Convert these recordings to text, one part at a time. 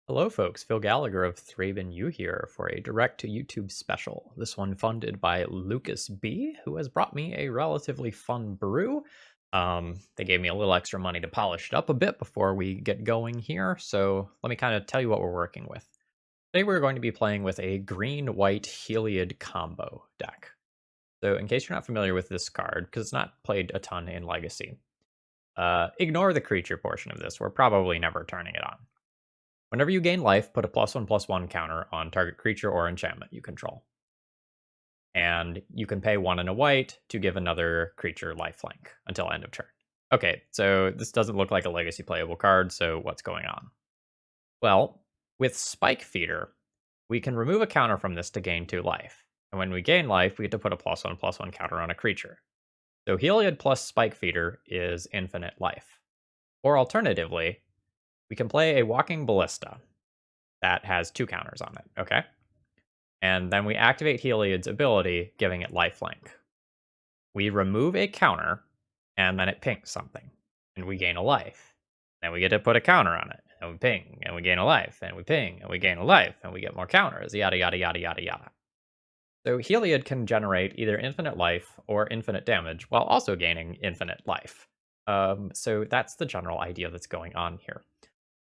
Hello, folks. Phil Gallagher of ThrabenU here for a direct to YouTube special. This one funded by Lucas B, who has brought me a relatively fun brew. They gave me a little extra money to polish it up a bit before we get going here, so let me kind of tell you what we're working with. Today we're going to be playing with a green-white Heliod combo deck. So in case you're not familiar with this card, because it's not played a ton in Legacy, ignore the creature portion of this. We're probably never turning it on. Whenever you gain life, put a +1/+1 counter on target creature or enchantment you control. And you can pay 1 and a white to give another creature lifelink until end of turn. Okay, so this doesn't look like a legacy playable card, so what's going on? Well, with Spike Feeder, we can remove a counter from this to gain 2 life. And when we gain life, we get to put a +1/+1 counter on a creature. So Heliod plus Spike Feeder is infinite life. Or alternatively, we can play a Walking Ballista that has 2 counters on it, okay? And then we activate Heliod's ability, giving it lifelink. We remove a counter, and then it pings something, and we gain a life. Then we get to put a counter on it, and we ping, and we gain a life, and we ping, and we gain a life, and we get more counters, yada, yada, yada, yada, yada. So Heliod can generate either infinite life or infinite damage, while also gaining infinite life. So that's the general idea that's going on here.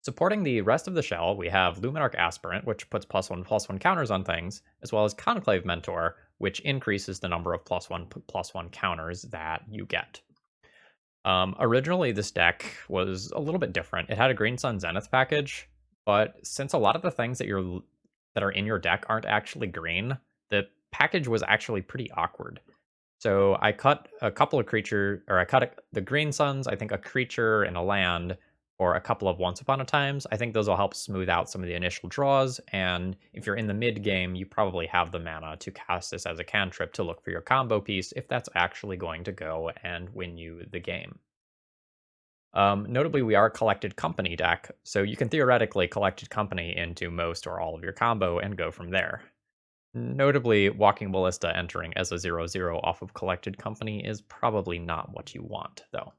Supporting the rest of the shell, we have Luminarch Aspirant, which puts +1/+1 counters on things, as well as Conclave Mentor, which increases the number of +1/+1 counters that you get. Originally, this deck was a little bit different. It had a Green Sun Zenith package, but since a lot of the things that are in your deck aren't actually green, the package was actually pretty awkward. So I cut a couple of the Green Suns, I think a creature and a land, or a couple of Once Upon a Times. I think those will help smooth out some of the initial draws, and if you're in the mid game, you probably have the mana to cast this as a cantrip to look for your combo piece if that's actually going to go and win you the game. Notably, we are a Collected Company deck, so you can theoretically Collected Company into most or all of your combo and go from there. Notably, Walking Ballista entering as a 0/0 off of Collected Company is probably not what you want, though.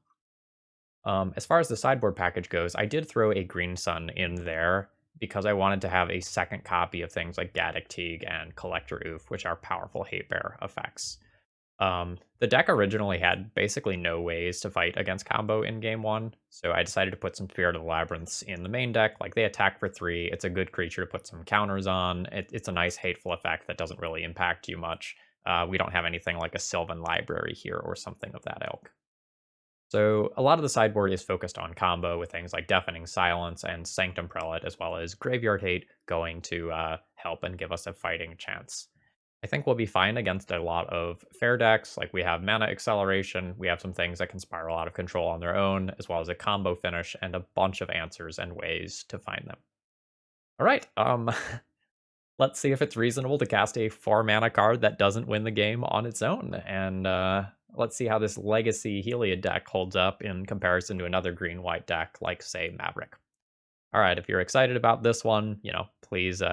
As far as the sideboard package goes, I did throw a Green Sun in there because I wanted to have a second copy of things like Gaddock Teague and Collector Oof, which are powerful Hate Bear effects. The deck originally had basically no ways to fight against combo in game 1, so I decided to put some Spirit of the Labyrinths in the main deck. Like, they attack for 3, it's a good creature to put some counters on, it's a nice hateful effect that doesn't really impact you much. We don't have anything like a Sylvan Library here or something of that ilk. So a lot of the sideboard is focused on combo with things like Deafening Silence and Sanctum Prelate, as well as Graveyard Hate going to help and give us a fighting chance. I think we'll be fine against a lot of fair decks. Like, we have Mana Acceleration, we have some things that can spiral out of control on their own, as well as a combo finish and a bunch of answers and ways to find them. All right, let's see if it's reasonable to cast a 4-mana card that doesn't win the game on its own, and let's see how this Legacy Heliod deck holds up in comparison to another green-white deck, like, say, Maverick. All right, if you're excited about this one, please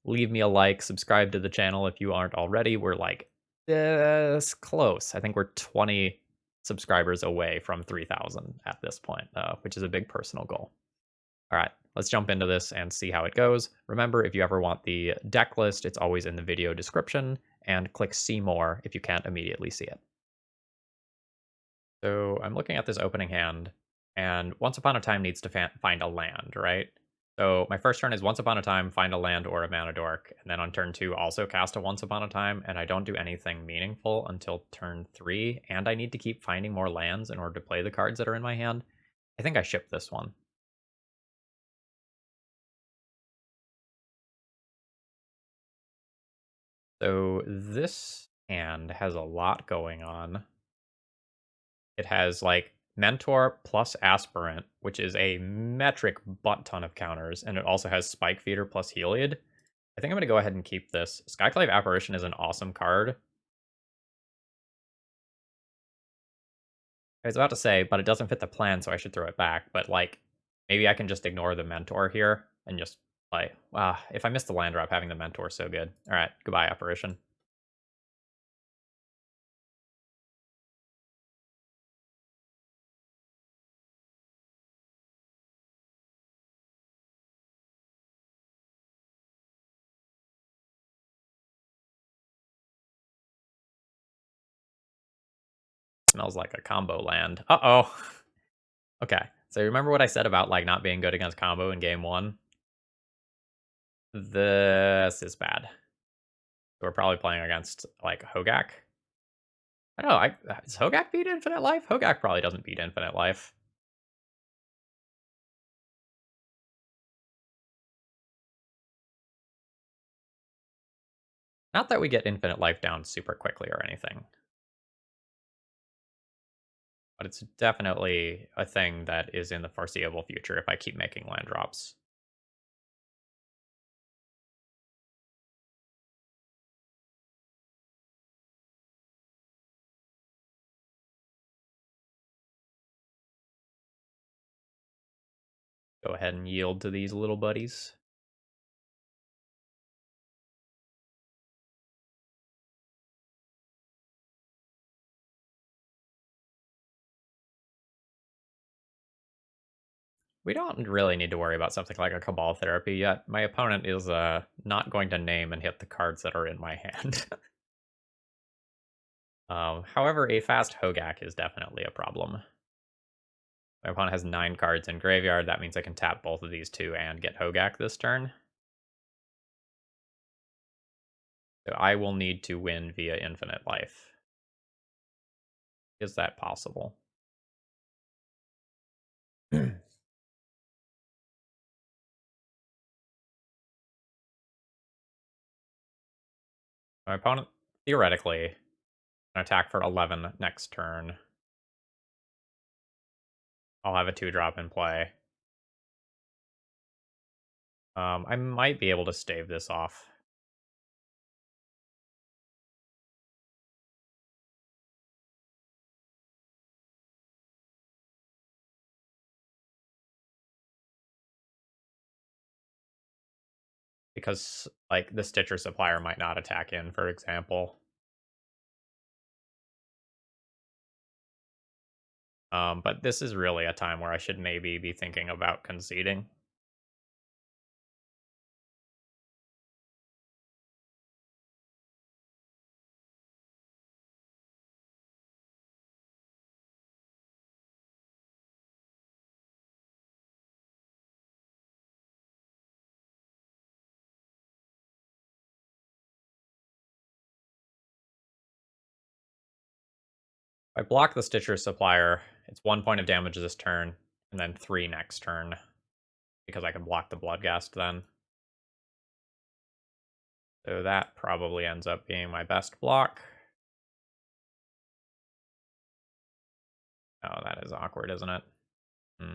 leave me a like, subscribe to the channel if you aren't already. We're like this close. I think we're 20 subscribers away from 3,000 at this point, which is a big personal goal. All right, let's jump into this and see how it goes. Remember, if you ever want the deck list, it's always in the video description, and click see more if you can't immediately see it. So I'm looking at this opening hand, and Once Upon a Time needs to find a land, right? So my first turn is Once Upon a Time, find a land or a mana dork, and then on turn 2 also cast a Once Upon a Time, and I don't do anything meaningful until turn 3, and I need to keep finding more lands in order to play the cards that are in my hand. I think I ship this one. So this hand has a lot going on. It has like Mentor plus Aspirant, which is a metric butt ton of counters, and it also has Spike Feeder plus Heliod. I think I'm going to go ahead and keep this. Skyclave Apparition is an awesome card. I was about to say, but it doesn't fit the plan, so I should throw it back. But, like, maybe I can just ignore the Mentor here and just play. Wow, if I miss the land drop, having the Mentor is so good. All right, goodbye, Apparition. smells like a combo land. Uh-oh. Okay, so remember what I said about, like, not being good against combo in game 1? This is bad. We're probably playing against, like, Hogak. I don't know, does Hogak beat Infinite Life? Hogak probably doesn't beat Infinite Life. Not that we get Infinite Life down super quickly or anything. But it's definitely a thing that is in the foreseeable future if I keep making land drops. Go ahead and yield to these little buddies. We don't really need to worry about something like a Cabal Therapy yet. My opponent is not going to name and hit the cards that are in my hand. However, a fast Hogak is definitely a problem. My opponent has 9 cards in graveyard. That means I can tap both of these 2 and get Hogak this turn. So I will need to win via Infinite Life. Is that possible? My opponent, theoretically, can attack for 11 next turn. I'll have a 2-drop in play. I might be able to stave this off. Because, like, the Stitcher Supplier might not attack in, for example. But this is really a time where I should maybe be thinking about conceding. If I block the Stitcher Supplier, it's 1 point of damage this turn, and then 3 next turn, because I can block the Bloodghast then. So that probably ends up being my best block. Oh, that is awkward, isn't it? Hmm.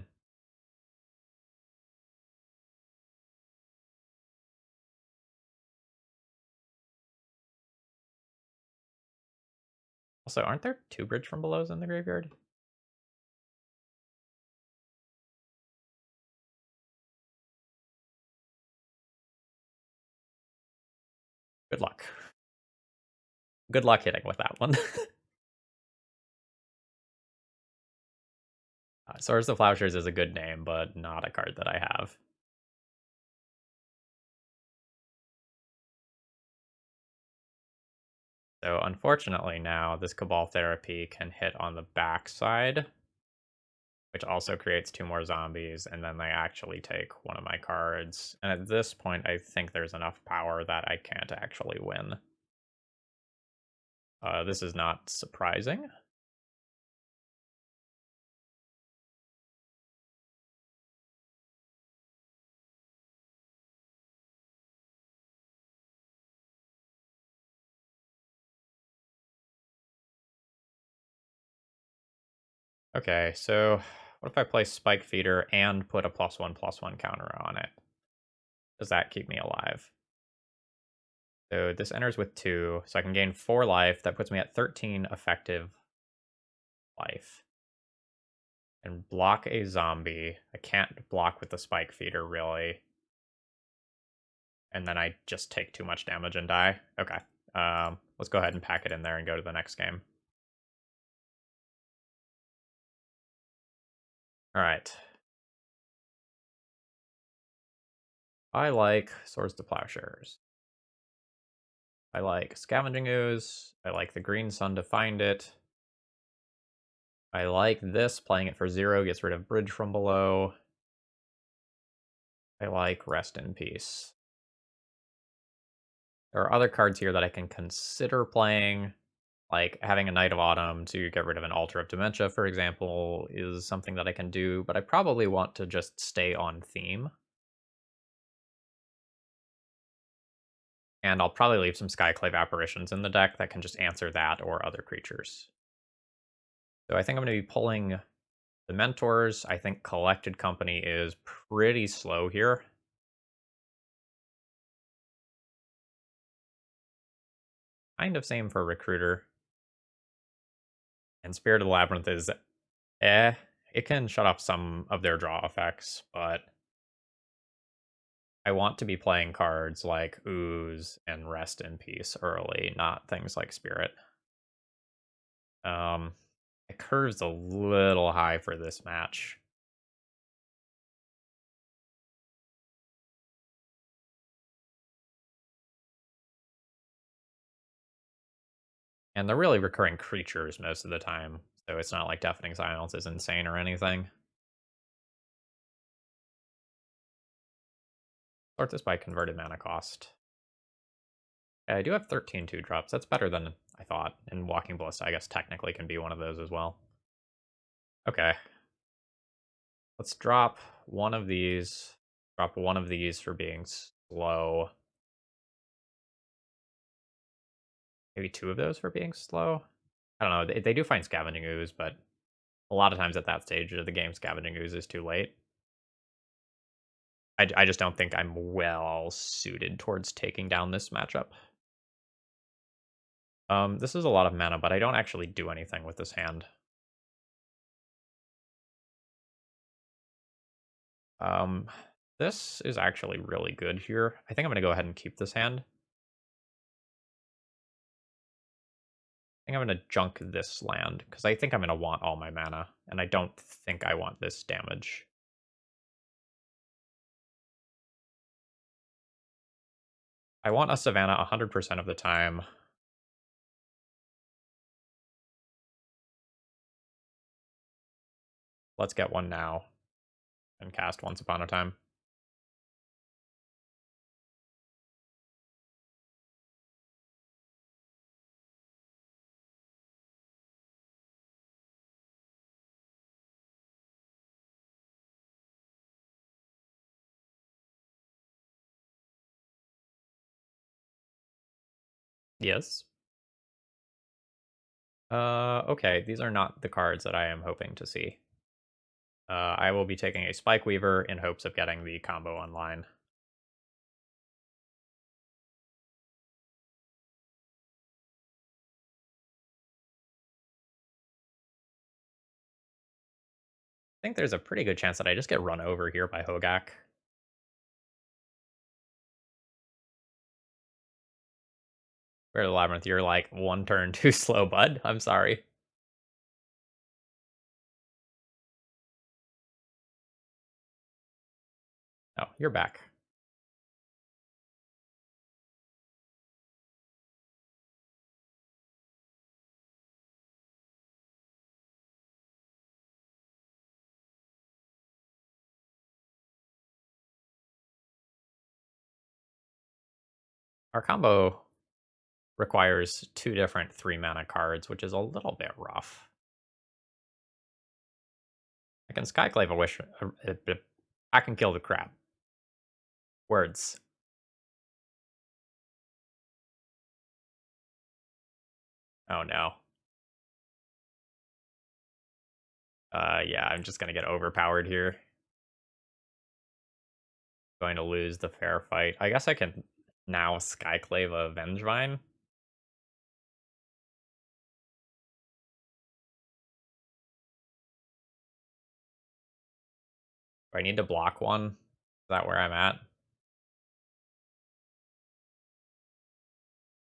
Also, aren't there 2 Bridge from Belows in the graveyard? Good luck. Good luck hitting with that one. Swords of Plowshares is a good name, but not a card that I have. So unfortunately now, this Cabal Therapy can hit on the backside, which also creates 2 more zombies, and then they actually take one of my cards. And at this point, I think there's enough power that I can't actually win. This is not surprising. Okay, so what if I play Spike Feeder and put a +1/+1 counter on it? Does that keep me alive? So this enters with 2, so I can gain 4 life. That puts me at 13 effective life. And block a zombie. I can't block with the Spike Feeder, really. And then I just take too much damage and die. Okay. Let's go ahead and pack it in there and go to the next game. Alright. I like Swords to Plowshares. I like Scavenging Ooze. I like the Green Sun to find it. I like this. Playing it for 0 gets rid of Bridge from Below. I like Rest in Peace. There are other cards here that I can consider playing, like having a Knight of Autumn to get rid of an Altar of Dementia, for example, is something that I can do, but I probably want to just stay on theme. And I'll probably leave some Skyclave Apparitions in the deck that can just answer that or other creatures. So I think I'm going to be pulling the Mentors. I think Collected Company is pretty slow here. Kind of same for Recruiter. And Spirit of the Labyrinth is it can shut off some of their draw effects, but I want to be playing cards like Ooze and Rest in Peace early, not things like Spirit. It curves a little high for this match. And they're really recurring creatures most of the time, so it's not like Deafening Silence is insane or anything. Sort this by converted mana cost. I do have 13 2-drops. That's better than I thought. And Walking Ballista, I guess, technically can be one of those as well. Okay. Let's drop one of these. Drop one of these for being slow. Maybe 2 of those for being slow. I don't know. They do find Scavenging Ooze, but a lot of times at that stage of the game, Scavenging Ooze is too late. I just don't think I'm well suited towards taking down this matchup. This is a lot of mana, but I don't actually do anything with this hand. This is actually really good here. I think I'm going to go ahead and keep this hand. I think I'm going to junk this land, because I think I'm going to want all my mana, and I don't think I want this damage. I want a Savannah 100% of the time. Let's get one now and cast Once Upon a Time. Yes. Okay, these are not the cards that I am hoping to see. I will be taking a Spike Weaver in hopes of getting the combo online. I think there's a pretty good chance that I just get run over here by Hogak. Where the Labyrinth, you're like 1 turn too slow, bud. I'm sorry. Oh, you're back. Our combo requires 2 different 3-mana cards, which is a little bit rough. I can Skyclave a Wish. I can kill the crab. Words. Oh no. Yeah, I'm just gonna get overpowered here. Going to lose the fair fight. I guess I can now Skyclave a Vengevine. Do I need to block one? Is that where I'm at?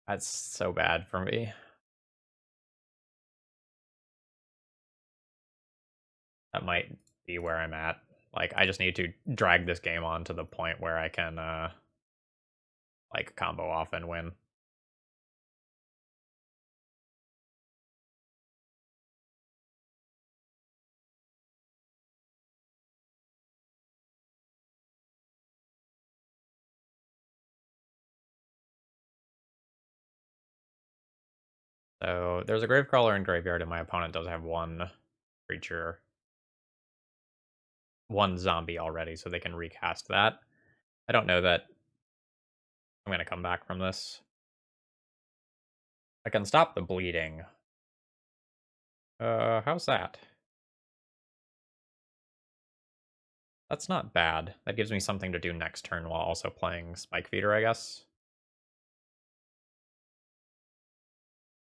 That's so bad for me. That might be where I'm at. Like, I just need to drag this game on to the point where I can, like, combo off and win. So there's a Gravecrawler in graveyard, and my opponent does have one creature, one zombie already, so they can recast that. I don't know that I'm going to come back from this. I can stop the bleeding. How's that? That's not bad. That gives me something to do next turn while also playing Spike Feeder, I guess.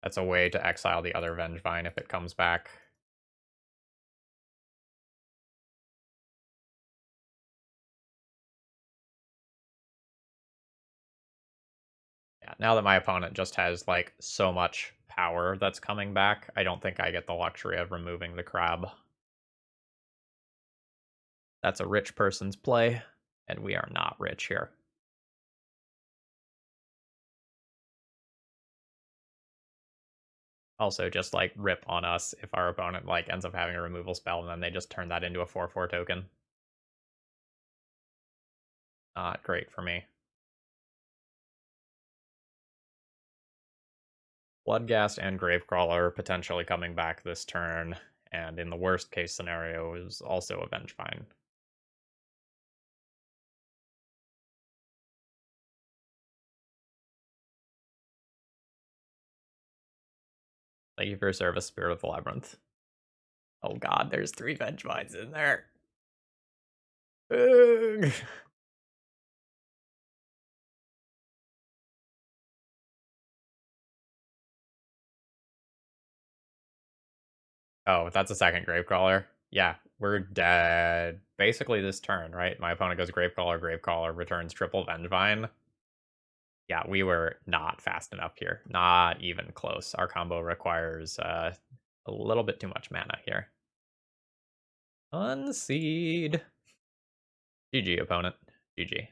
That's a way to exile the other Vengevine if it comes back. Yeah, now that my opponent just has, like, so much power that's coming back, I don't think I get the luxury of removing the crab. That's a rich person's play, and we are not rich here. Also, just, like, rip on us if our opponent, like, ends up having a removal spell, and then they just turn that into a 4/4 token. Not great for me. Bloodghast and Gravecrawler potentially coming back this turn, and in the worst case scenario is also a Vengevine. Thank you for your service, Spirit of the Labyrinth. Oh god, there's 3 Vengevines in there. Ugh. Oh, that's a second Gravecrawler. Yeah, we're dead. Basically this turn, right? My opponent goes Gravecrawler, Gravecrawler, returns triple Vengevine. Yeah, we were not fast enough here. Not even close. Our combo requires a little bit too much mana here. Unseed. GG, opponent. GG.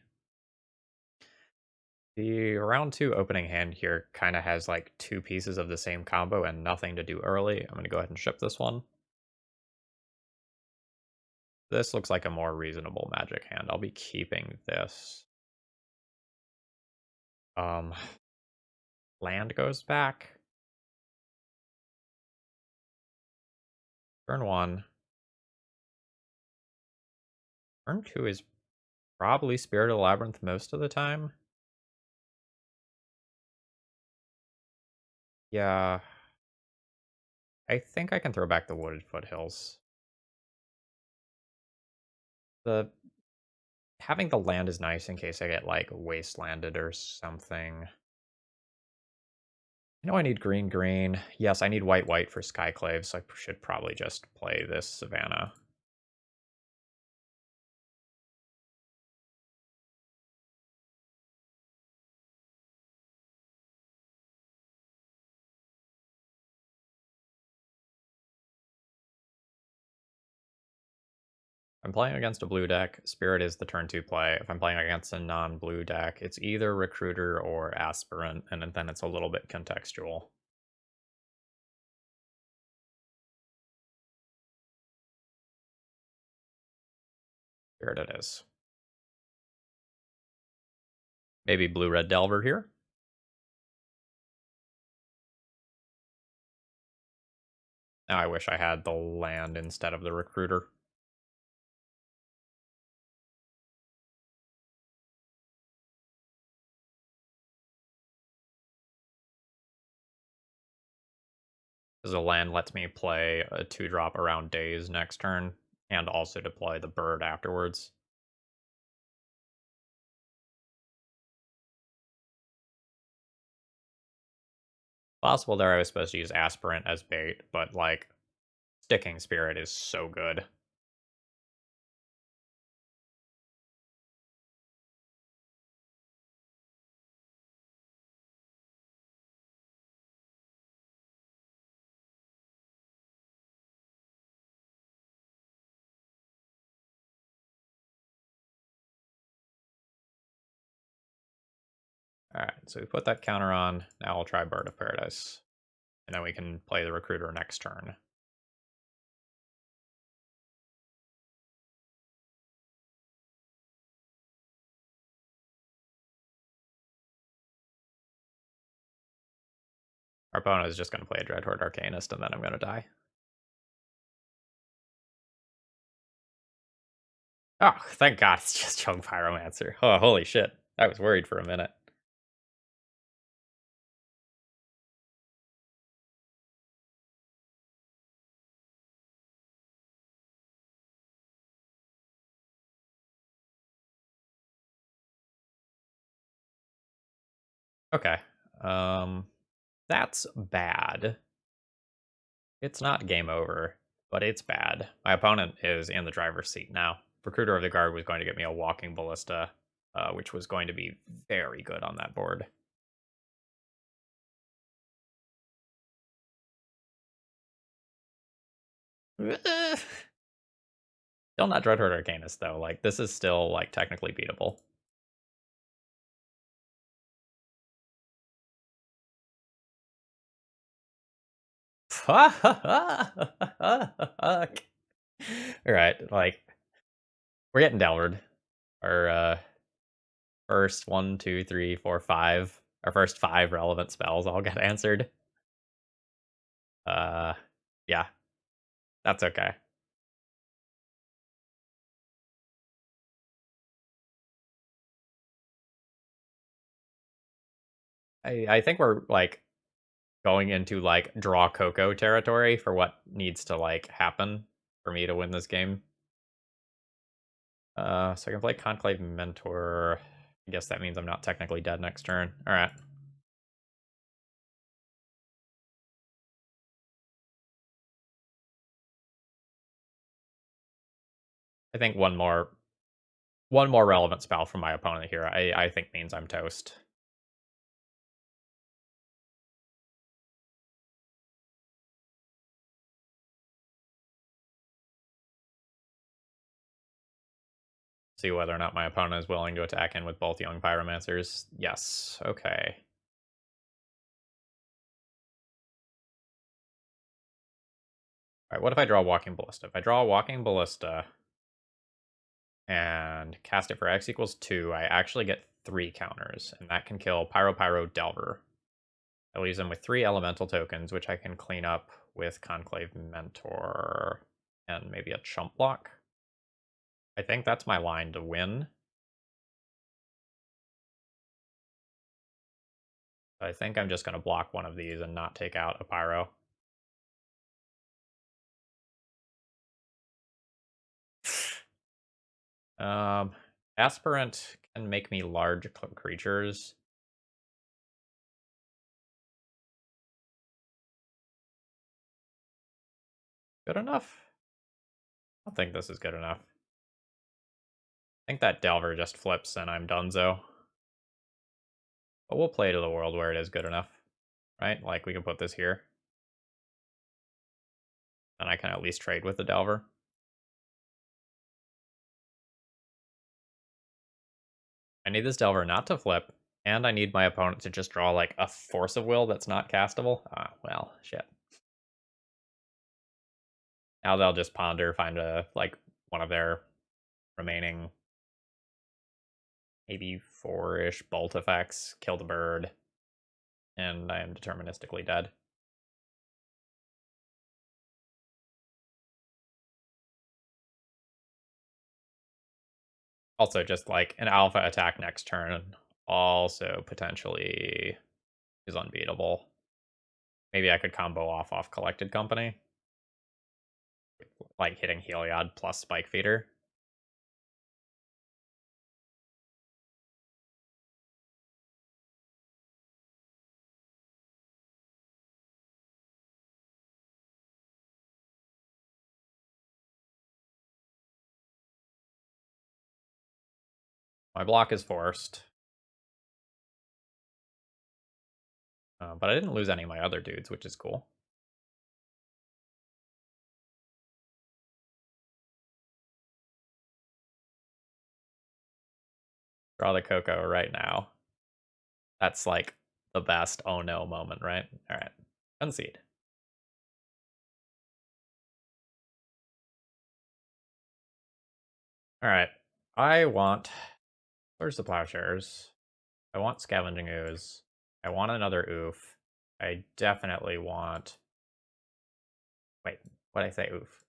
The round 2 opening hand here kind of has like 2 pieces of the same combo and nothing to do early. I'm going to go ahead and ship this one. This looks like a more reasonable Magic hand. I'll be keeping this. Land goes back. Turn 1. Turn 2 is probably Spirit of the Labyrinth most of the time. Yeah. I think I can throw back the Wooded Foothills. The having the land is nice in case I get like wastelanded or something. I know I need green green. Yes, I need white white for Skyclave, so I should probably just play this Savannah. I'm playing against a blue deck. Spirit is the turn 2 play. If I'm playing against a non-blue deck, it's either Recruiter or Aspirant, and then it's a little bit contextual. Spirit it is. Maybe blue-red Delver here. Now I wish I had the land instead of the Recruiter. Because the land lets me play a 2-drop around Daze next turn, and also to play the bird afterwards. Possible there I was supposed to use Aspirant as bait, but like, Sticking Spirit is so good. Alright, so we put that counter on. Now I'll try Bird of Paradise. And then we can play the Recruiter next turn. Our opponent is just going to play a Dreadhorde Arcanist, and then I'm going to die. Oh, thank God, it's just Chung Pyromancer. Oh, holy shit. I was worried for a minute. Okay. That's bad. It's not game over, but it's bad. My opponent is in the driver's seat now. Recruiter of the Guard was going to get me a walking Ballista, which was going to be very good on that board. Still not Dreadhorde Arcanist, though. Like, this is still, like, technically beatable. Alright, like, we're getting Delvered. Our, first 1, 2, 3, 4, 5. Our first 5 relevant spells all get answered. Yeah, that's okay. I think we're, like, going into, like, draw Coco territory for what needs to, like, happen for me to win this game. So I can play Conclave Mentor. I guess that means I'm not technically dead next turn. Alright. I think one more relevant spell from my opponent here, I think means I'm toast. See whether or not my opponent is willing to attack in with both young pyromancers. Yes. Okay. Alright, what if I draw Walking Ballista? If I draw Walking Ballista and cast it for X equals 2, I actually get 3 counters, and that can kill Pyro Delver. That leaves them with 3 elemental tokens, which I can clean up with Conclave Mentor and maybe a chump block. I think that's my line to win. I think I'm just going to block one of these and not take out a Pyro. Aspirant can make me large creatures. Good enough? I don't think this is good enough. I think that Delver just flips and I'm donezo. But we'll play to the world where it is good enough, right? Like, we can put this here. And I can at least trade with the Delver. I need this Delver not to flip, and I need my opponent to just draw, like, a Force of Will that's not castable. Ah, well, shit. Now they'll just ponder, find like, one of their remaining maybe 4-ish bolt effects, kill the bird, and I am deterministically dead. Also, just like an alpha attack next turn also potentially is unbeatable. Maybe I could combo off Collected Company, like hitting Heliod plus Spike Feeder. My block is forced. But I didn't lose any of my other dudes, which is cool. Draw the Coco right now. That's like the best oh no moment, right? Alright. Concede. Alright. I want... Where's the Plowshares? I want Scavenging Ooze. I want another Oof. I definitely want... Wait, what did I say? Oof.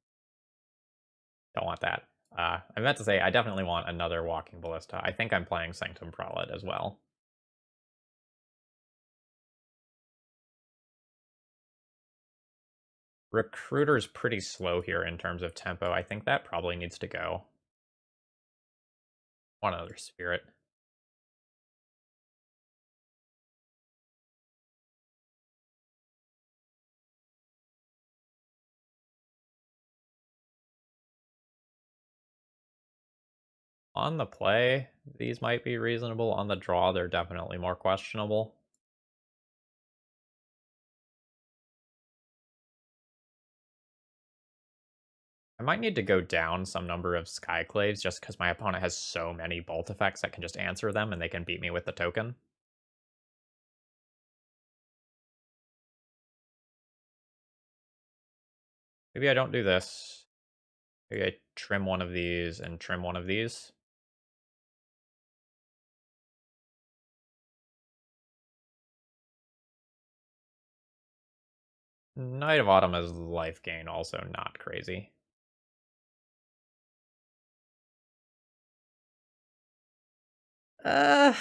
Don't want that. I meant to say I definitely want another Walking Ballista. I think I'm playing Sanctum Prelate as well. Recruiter's pretty slow here in terms of tempo. I think that probably needs to go. One other Spirit. On the play, these might be reasonable. On the draw, they're definitely more questionable. I might need to go down some number of Skyclaves just because my opponent has so many bolt effects that can just answer them and they can beat me with the token. Maybe I don't do this. Maybe I trim one of these and trim one of these. Knight of Autumn as life gain, also not crazy. Uh,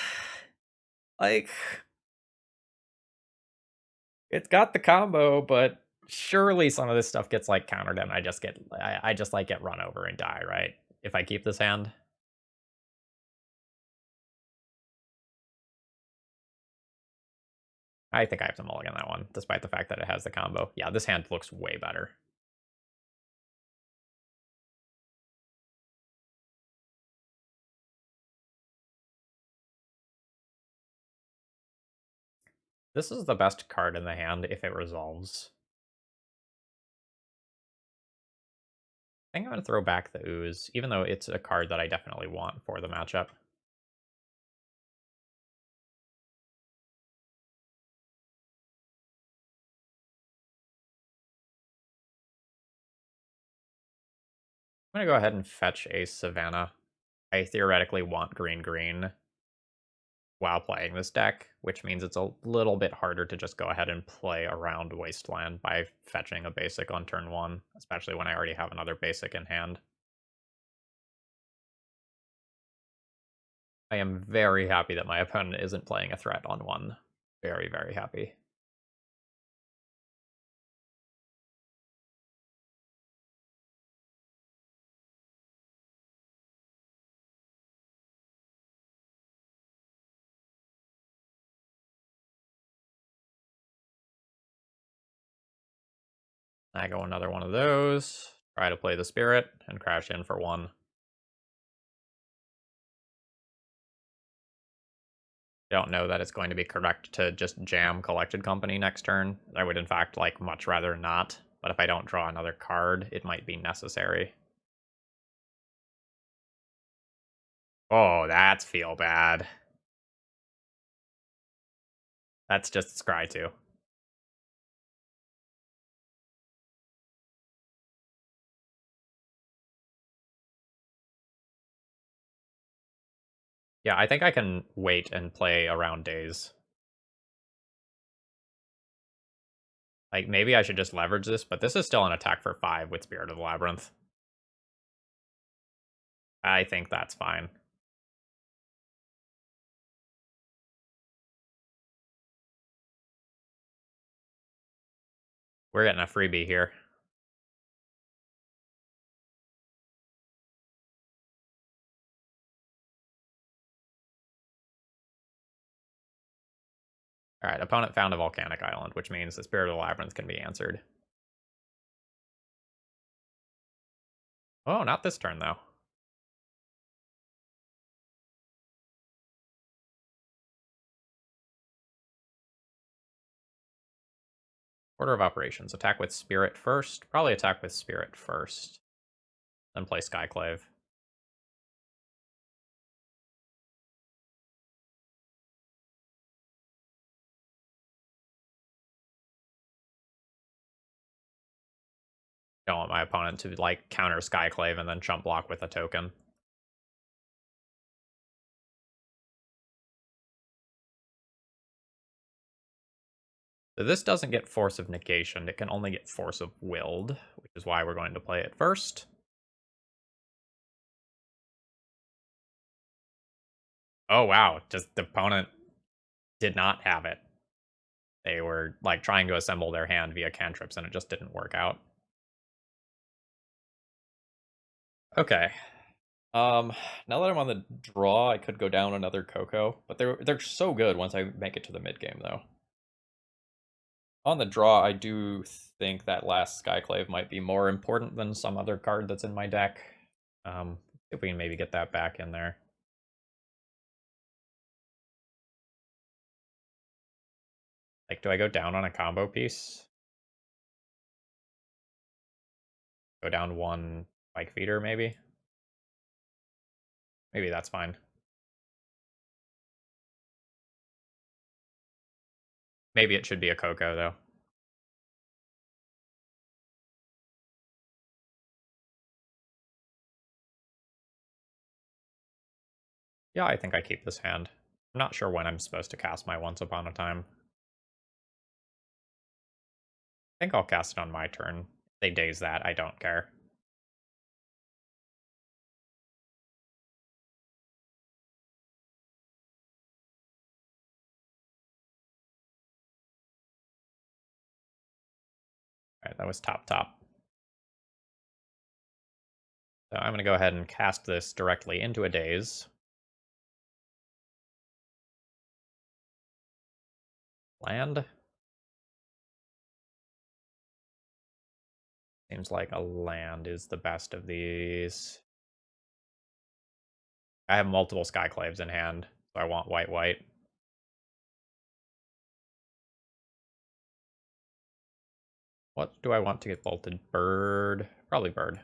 like, it's got the combo, but surely some of this stuff gets like countered and I just like get run over and die, right? If I keep this hand. I think I have to mulligan that one, despite the fact that it has the combo. Yeah, this hand looks way better. This is the best card in the hand if it resolves. I think I'm going to throw back the Ooze, even though it's a card that I definitely want for the matchup. I'm going to go ahead and fetch a Savannah. I theoretically want green while playing this deck, which means it's a little bit harder to just go ahead and play around Wasteland by fetching a basic on turn 1, especially when I already have another basic in hand. I am very happy that my opponent isn't playing a threat on 1. Very, very happy. I go another one of those, try to play the Spirit, and crash in for 1. Don't know that it's going to be correct to just jam Collected Company next turn. I would in fact like much rather not, but if I don't draw another card, it might be necessary. Oh, that's feel bad. That's just Scry 2. Yeah, I think I can wait and play around days. Like, maybe I should just leverage this, but this is still an attack for 5 with Spirit of the Labyrinth. I think that's fine. We're getting a freebie here. Alright, opponent found a volcanic island, which means the Spirit of the Labyrinth can be answered. Oh, not this turn, though. Order of operations. Attack with Spirit first. Probably attack with Spirit first. Then play Skyclave. Don't want my opponent to, like, counter Skyclave and then chump block with a token. So this doesn't get Force of Negation, it can only get Force of Willed, which is why we're going to play it first. Oh wow, just the opponent did not have it. They were like trying to assemble their hand via cantrips and it just didn't work out. Okay. Now that I'm on the draw, I could go down another Coco, but they're so good once I make it to the mid game though. On the draw, I do think that last Skyclave might be more important than some other card that's in my deck. If we can maybe get that back in there. Like, do I go down on a combo piece? Go down one bike feeder, maybe? Maybe that's fine. Maybe it should be a Coco, though. Yeah, I think I keep this hand. I'm not sure when I'm supposed to cast my Once Upon a Time. I think I'll cast it on my turn. If they daze that, I don't care. Alright, that was top. So I'm going to go ahead and cast this directly into a daze. Land. Seems like a land is the best of these. I have multiple Skyclaves in hand, so I want white. What do I want to get bolted? Bird? Probably bird.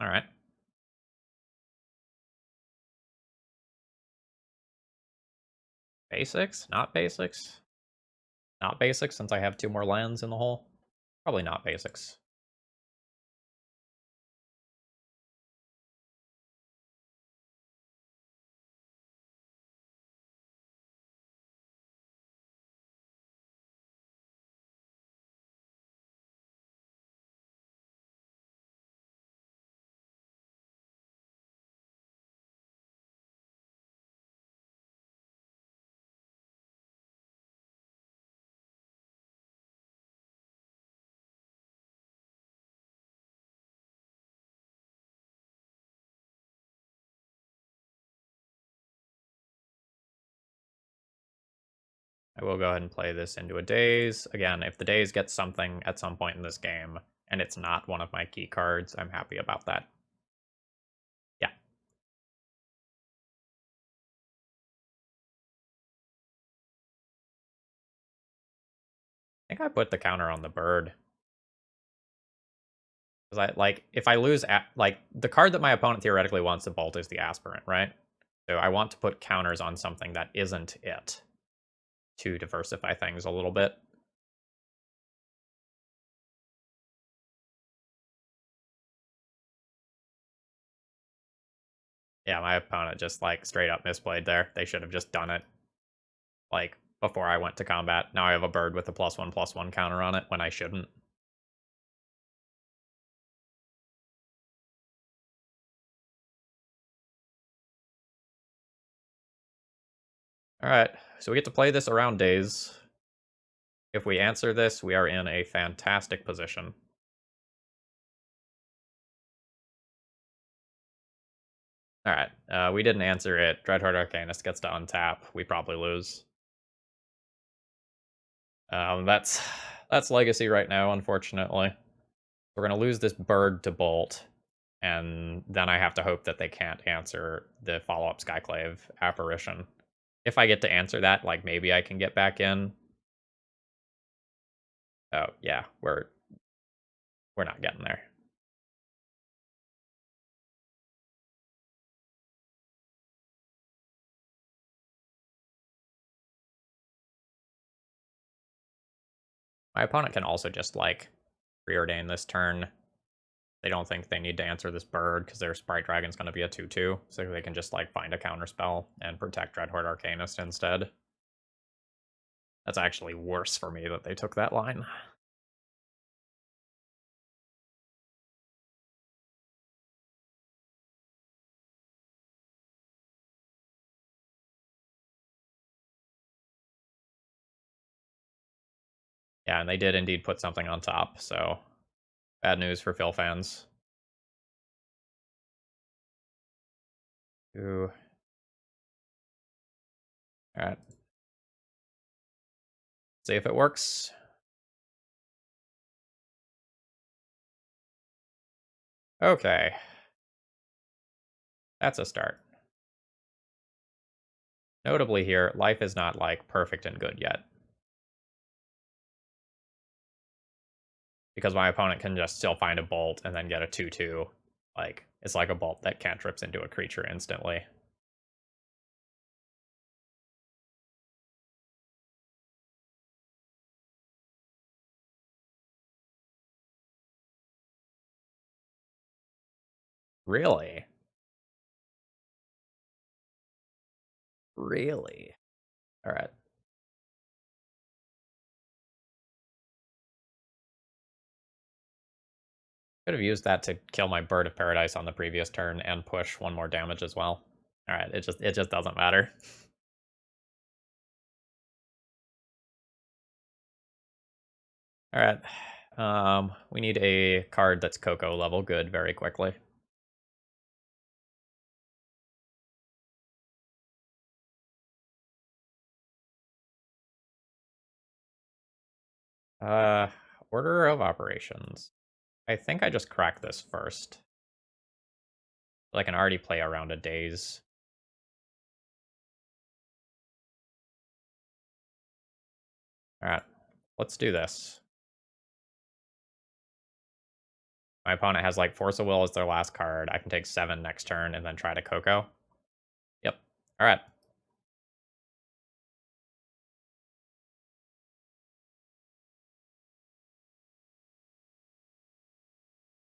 Alright. Basics? Not basics? Not basics since I have 2 more lands in the hole? Probably not basics. I will go ahead and play this into a daze. Again, if the daze gets something at some point in this game, and it's not one of my key cards, I'm happy about that. Yeah. I think I put the counter on the bird. Because if I lose, the card that my opponent theoretically wants to bolt is the aspirant, right? So I want to put counters on something that isn't it to diversify things a little bit. Yeah, my opponent just straight up misplayed there. They should have just done it before I went to combat. Now I have a bird with a +1/+1 counter on it when I shouldn't. Alright, so we get to play this around days. If we answer this, we are in a fantastic position. Alright, we didn't answer it. Dreadhorde Arcanist gets to untap. We probably lose. That's legacy right now, unfortunately. We're going to lose this bird to bolt, and then I have to hope that they can't answer the follow-up Skyclave apparition. If I get to answer that, maybe I can get back in. Oh, yeah, we're not getting there. My opponent can also just, like, preordain this turn. They don't think they need to answer this bird because their Sprite Dragon's going to be a 2/2, so they can just, like, find a counterspell and protect Dreadhorde Arcanist instead. That's actually worse for me that they took that line. Yeah, and they did indeed put something on top, so bad news for Phil fans. Ooh. Alright. See if it works. Okay. That's a start. Notably here, life is not, like, perfect and good yet. Because my opponent can just still find a bolt and then get a 2/2. Like, it's like a bolt that cantrips into a creature instantly. Really? Really? Alright. Could have used that to kill my Bird of Paradise on the previous turn and push one more damage as well. Alright, it just doesn't matter. Alright. We need a card that's Coco level good very quickly. Uh, Order of Operations. I think I just crack this first. I can already play around a daze. Alright, let's do this. My opponent has, like, Force of Will as their last card. I can take 7 next turn and then try to Coco. Yep. Alright.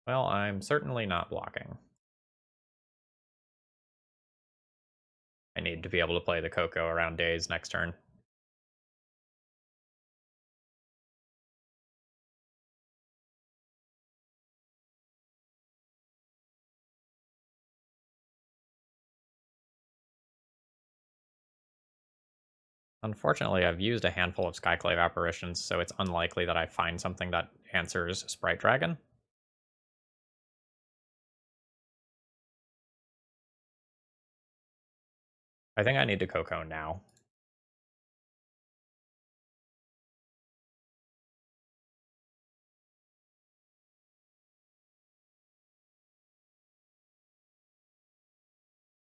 Well, I'm certainly not blocking. I need to be able to play the Coco around daze next turn. Unfortunately, I've used a handful of Skyclave apparitions, so it's unlikely that I find something that answers Sprite Dragon. I think I need to Coco now.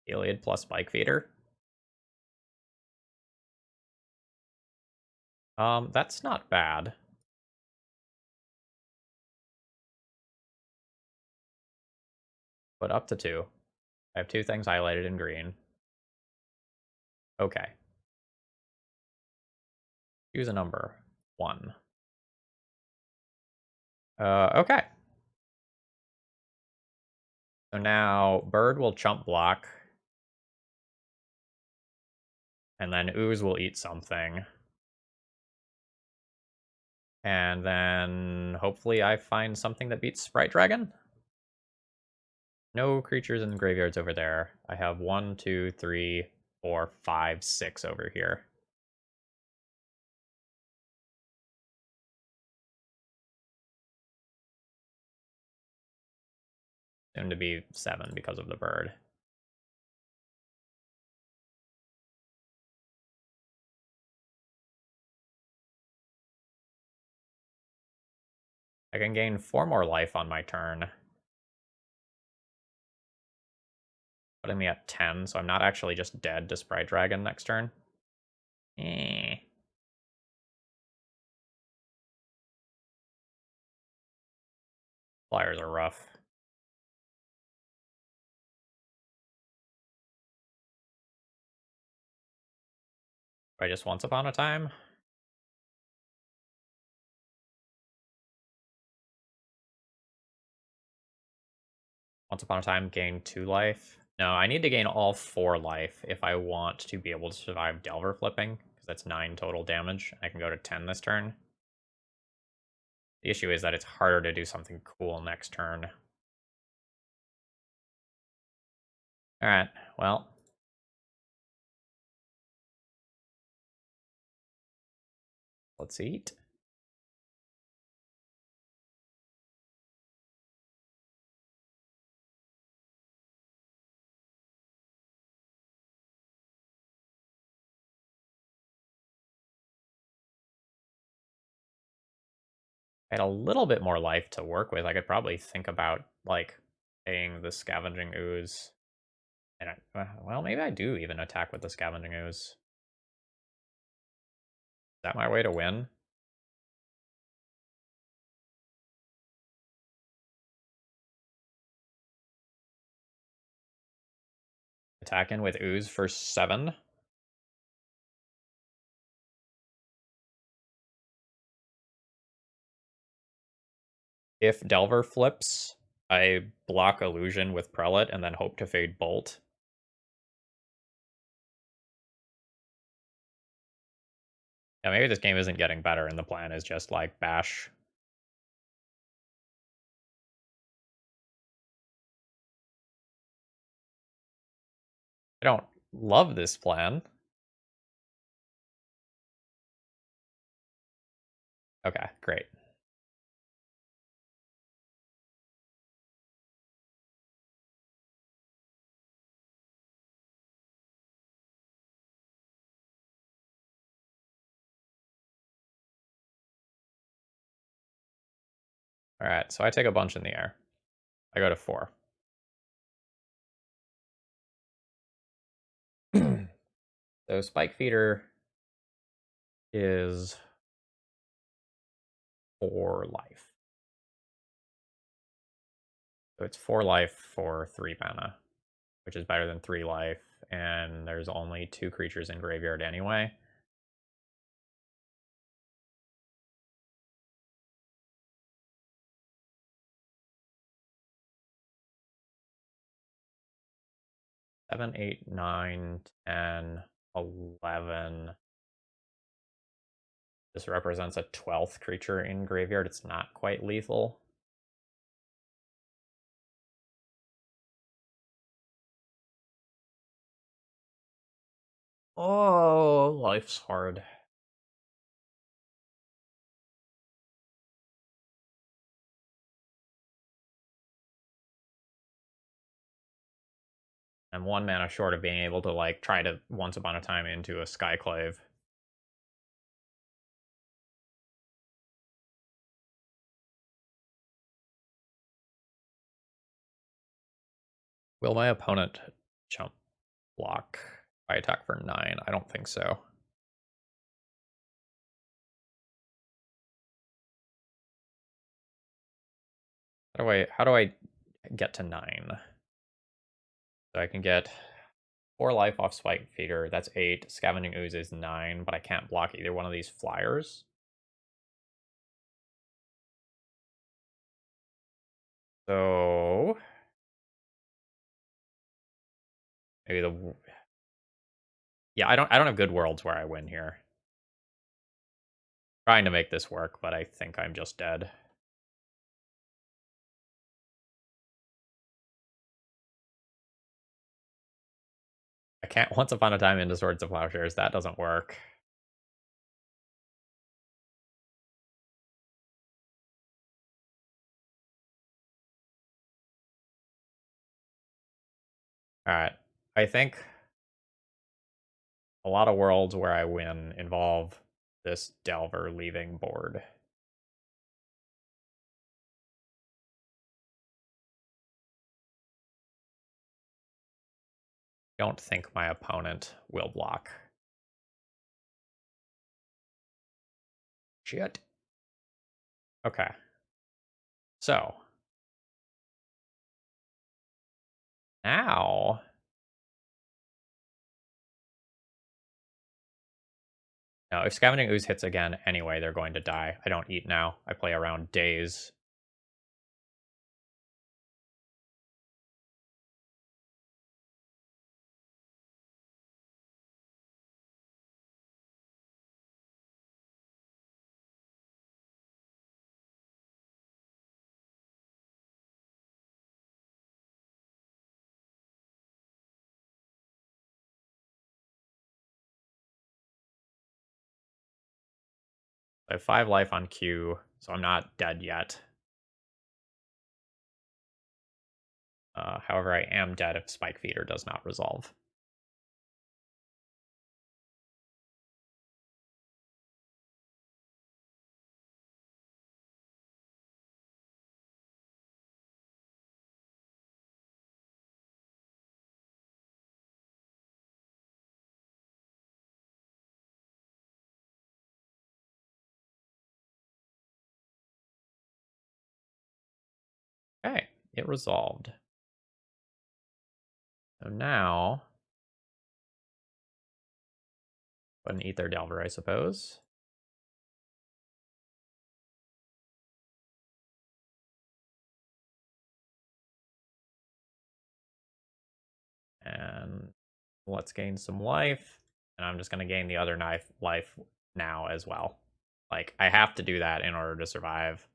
Heliod plus Spike Feeder. That's not bad. But up to 2. I have 2 things highlighted in green. Okay. Choose a number. 1. Okay. So now Bird will chump block. And then Ooze will eat something. And then hopefully I find something that beats Sprite Dragon. No creatures in the graveyards over there. I have 1, 2, 3, 4, 5, 6 over here. Soon to be 7 because of the bird. I can gain 4 more life on my turn, putting me at 10, so I'm not actually just dead to Sprite Dragon next turn. Eh. Flyers are rough. I just Once Upon a Time? Once upon a time, gain 2 life. No, I need to gain all 4 life if I want to be able to survive Delver flipping, because that's 9 total damage. I can go to 10 this turn. The issue is that it's harder to do something cool next turn. Alright, well. Let's eat. I had a little bit more life to work with. I could probably think about, like, paying the Scavenging Ooze. And well, maybe I do even attack with the Scavenging Ooze. Is that my way to win? Attack in with Ooze for 7. If Delver flips, I block Illusion with Prelate and then hope to fade Bolt. Yeah, maybe this game isn't getting better and the plan is just like bash. I don't love this plan. Okay, great. All right, so I take a bunch in the air. I go to 4. So Spike Feeder is 4 life. So it's 4 life for 3 mana, which is better than 3 life, and there's only 2 creatures in graveyard anyway. Seven, 8, 9, 10, 11. This represents a 12th creature in graveyard. It's not quite lethal. Oh, life's hard. I'm 1 mana short of being able to, like, try to once upon a time into a Skyclave. Will my opponent jump block if I attack for 9? I don't think so. How do I get to 9? So I can get 4 life off Spike Feeder. That's 8. Scavenging Ooze is 9, but I can't block either one of these flyers. So maybe yeah, I don't have good worlds where I win here. Trying to make this work, but I think I'm just dead. I can't once upon a time into Swords of Plowshares. That doesn't work. Alright. I think a lot of worlds where I win involve this Delver leaving board. Don't think my opponent will block. Shit. Okay. So. Now. No, if Scavenging Ooze hits again anyway, they're going to die. I don't eat now. I play around days. I have 5 life on Q, so I'm not dead yet. However, I am dead if Spike Feeder does not resolve. Okay, it resolved. So now, put an Ether Delver, I suppose. And let's gain some life. And I'm just going to gain the other life now as well. Like, I have to do that in order to survive.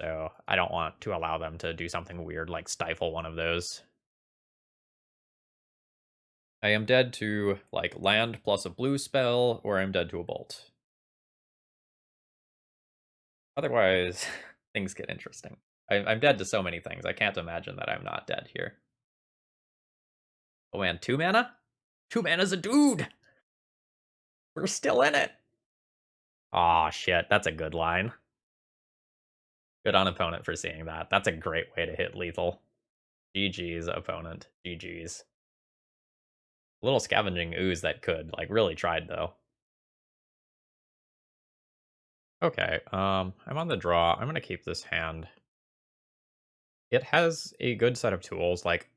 So I don't want to allow them to do something weird like stifle one of those. I am dead to, like, land plus a blue spell, or I'm dead to a bolt. Otherwise, things get interesting. I'm dead to so many things. I can't imagine that I'm not dead here. Oh man, 2 mana? 2 mana's a dude! We're still in it! Aw, shit, that's a good line. Good on opponent for seeing that. That's a great way to hit lethal. GG's, opponent. GG's. Little scavenging ooze that could. Like, really tried, though. Okay, I'm on the draw. I'm gonna keep this hand. It has a good set of tools, like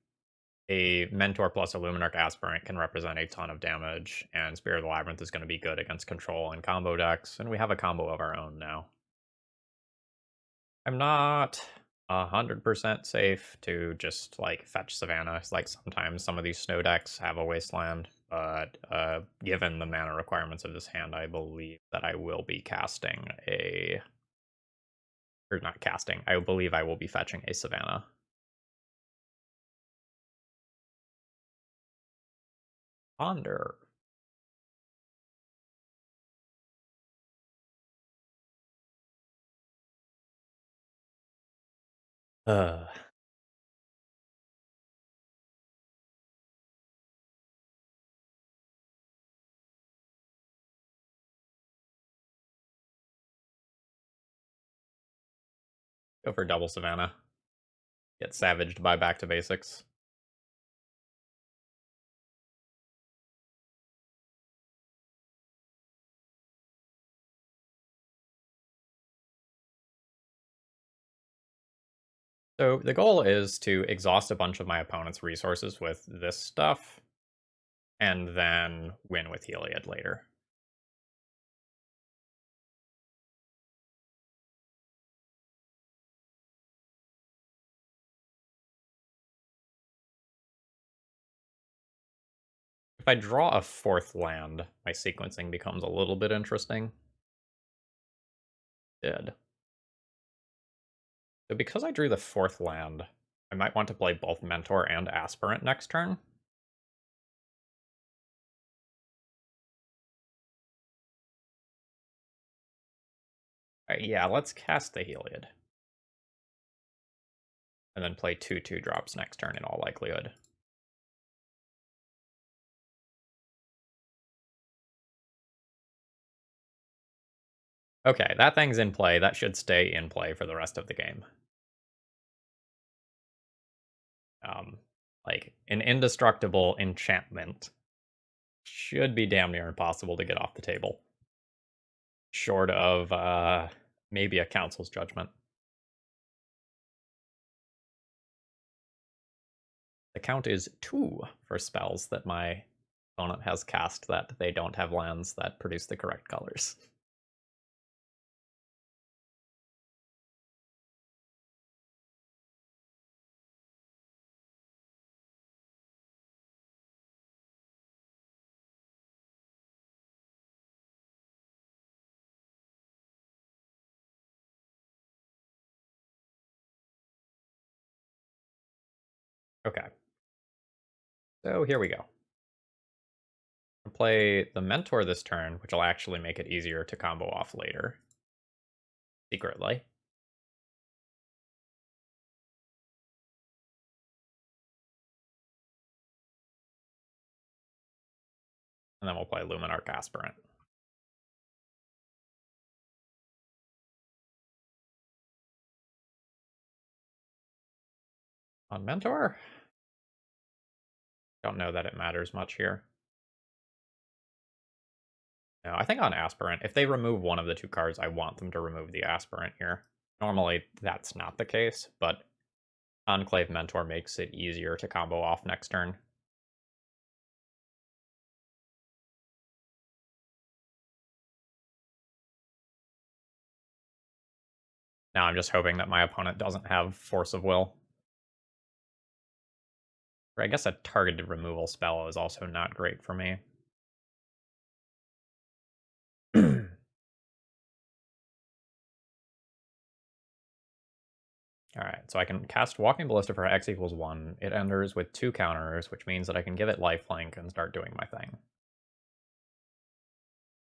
a Mentor plus a Luminarch Aspirant can represent a ton of damage, and Spirit of the Labyrinth is going to be good against control and combo decks, and we have a combo of our own now. I'm not 100% safe to just, like, fetch Savannah. Like, sometimes some of these snow decks have a Wasteland, but given the mana requirements of this hand, I believe that I will be casting a... Or not casting, I believe I will be fetching a Savannah. Ponder. Uh, Go for double Savannah. Get savaged by Back to Basics. So the goal is to exhaust a bunch of my opponent's resources with this stuff, and then win with Heliod later. If I draw a 4th land, my sequencing becomes a little bit interesting. Did. So because I drew the 4th land, I might want to play both Mentor and Aspirant next turn. Yeah, let's cast the Heliod. And then play 2/2 drops next turn in all likelihood. Okay, that thing's in play. That should stay in play for the rest of the game. Like, an indestructible enchantment should be damn near impossible to get off the table. Short of maybe a council's judgment. The count is 2 for spells that my opponent has cast that they don't have lands that produce the correct colors. Okay. So here we go. Play the Mentor this turn, which will actually make it easier to combo off later. Secretly. And then we'll play Luminarch Aspirant. On Mentor? Don't know that it matters much here. No, I think on Aspirant, if they remove one of the two cards, I want them to remove the Aspirant here. Normally, that's not the case, but Enclave Mentor makes it easier to combo off next turn. Now I'm just hoping that my opponent doesn't have Force of Will. Or I guess a targeted removal spell is also not great for me. Alright, so I can cast Walking Ballista for X equals 1. It enters with 2 counters, which means that I can give it lifelink and start doing my thing.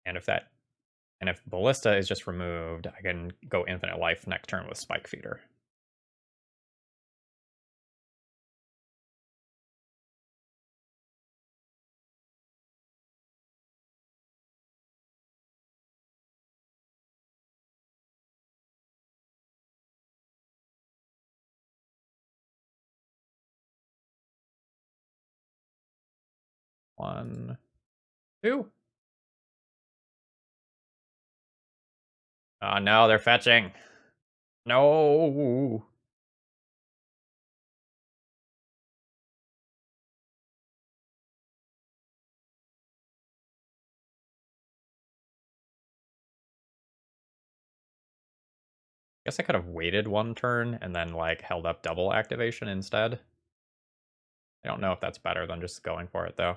And if Ballista is just removed, I can go infinite life next turn with Spike Feeder. One, two. Oh no, they're fetching. No. Guess I could have waited one turn and then like held up double activation instead. I don't know if that's better than just going for it though.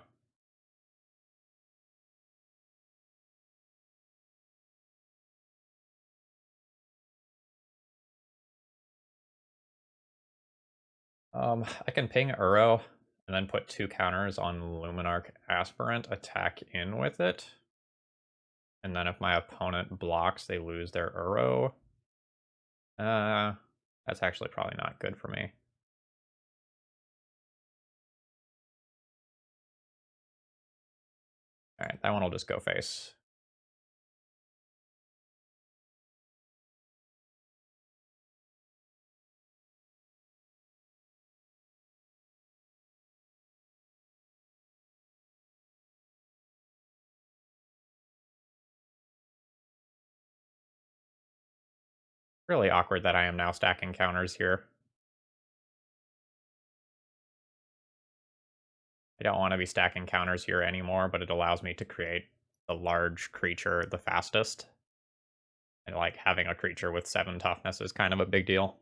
I can ping Uro and then put 2 counters on Luminarch Aspirant, attack in with it. And then if my opponent blocks, they lose their Uro. That's actually probably not good for me. Alright, that one will just go face. Really awkward that I am now stacking counters here. I don't want to be stacking counters here anymore, but it allows me to create the large creature the fastest. And like having a creature with 7 toughness is kind of a big deal.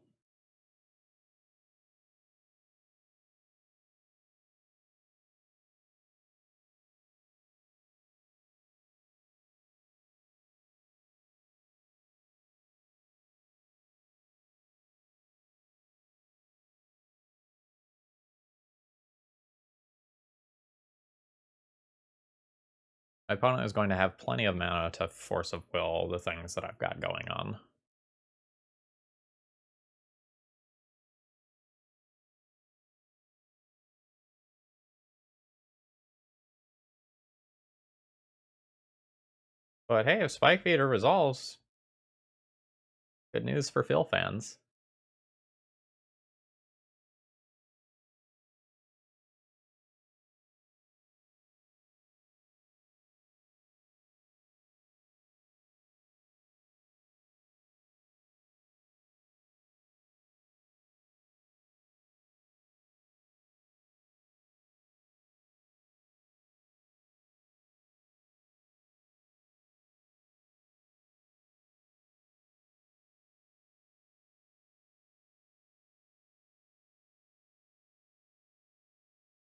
My opponent is going to have plenty of mana to Force of Will the things that I've got going on. But hey, if Spike Feeder resolves, good news for Phil fans.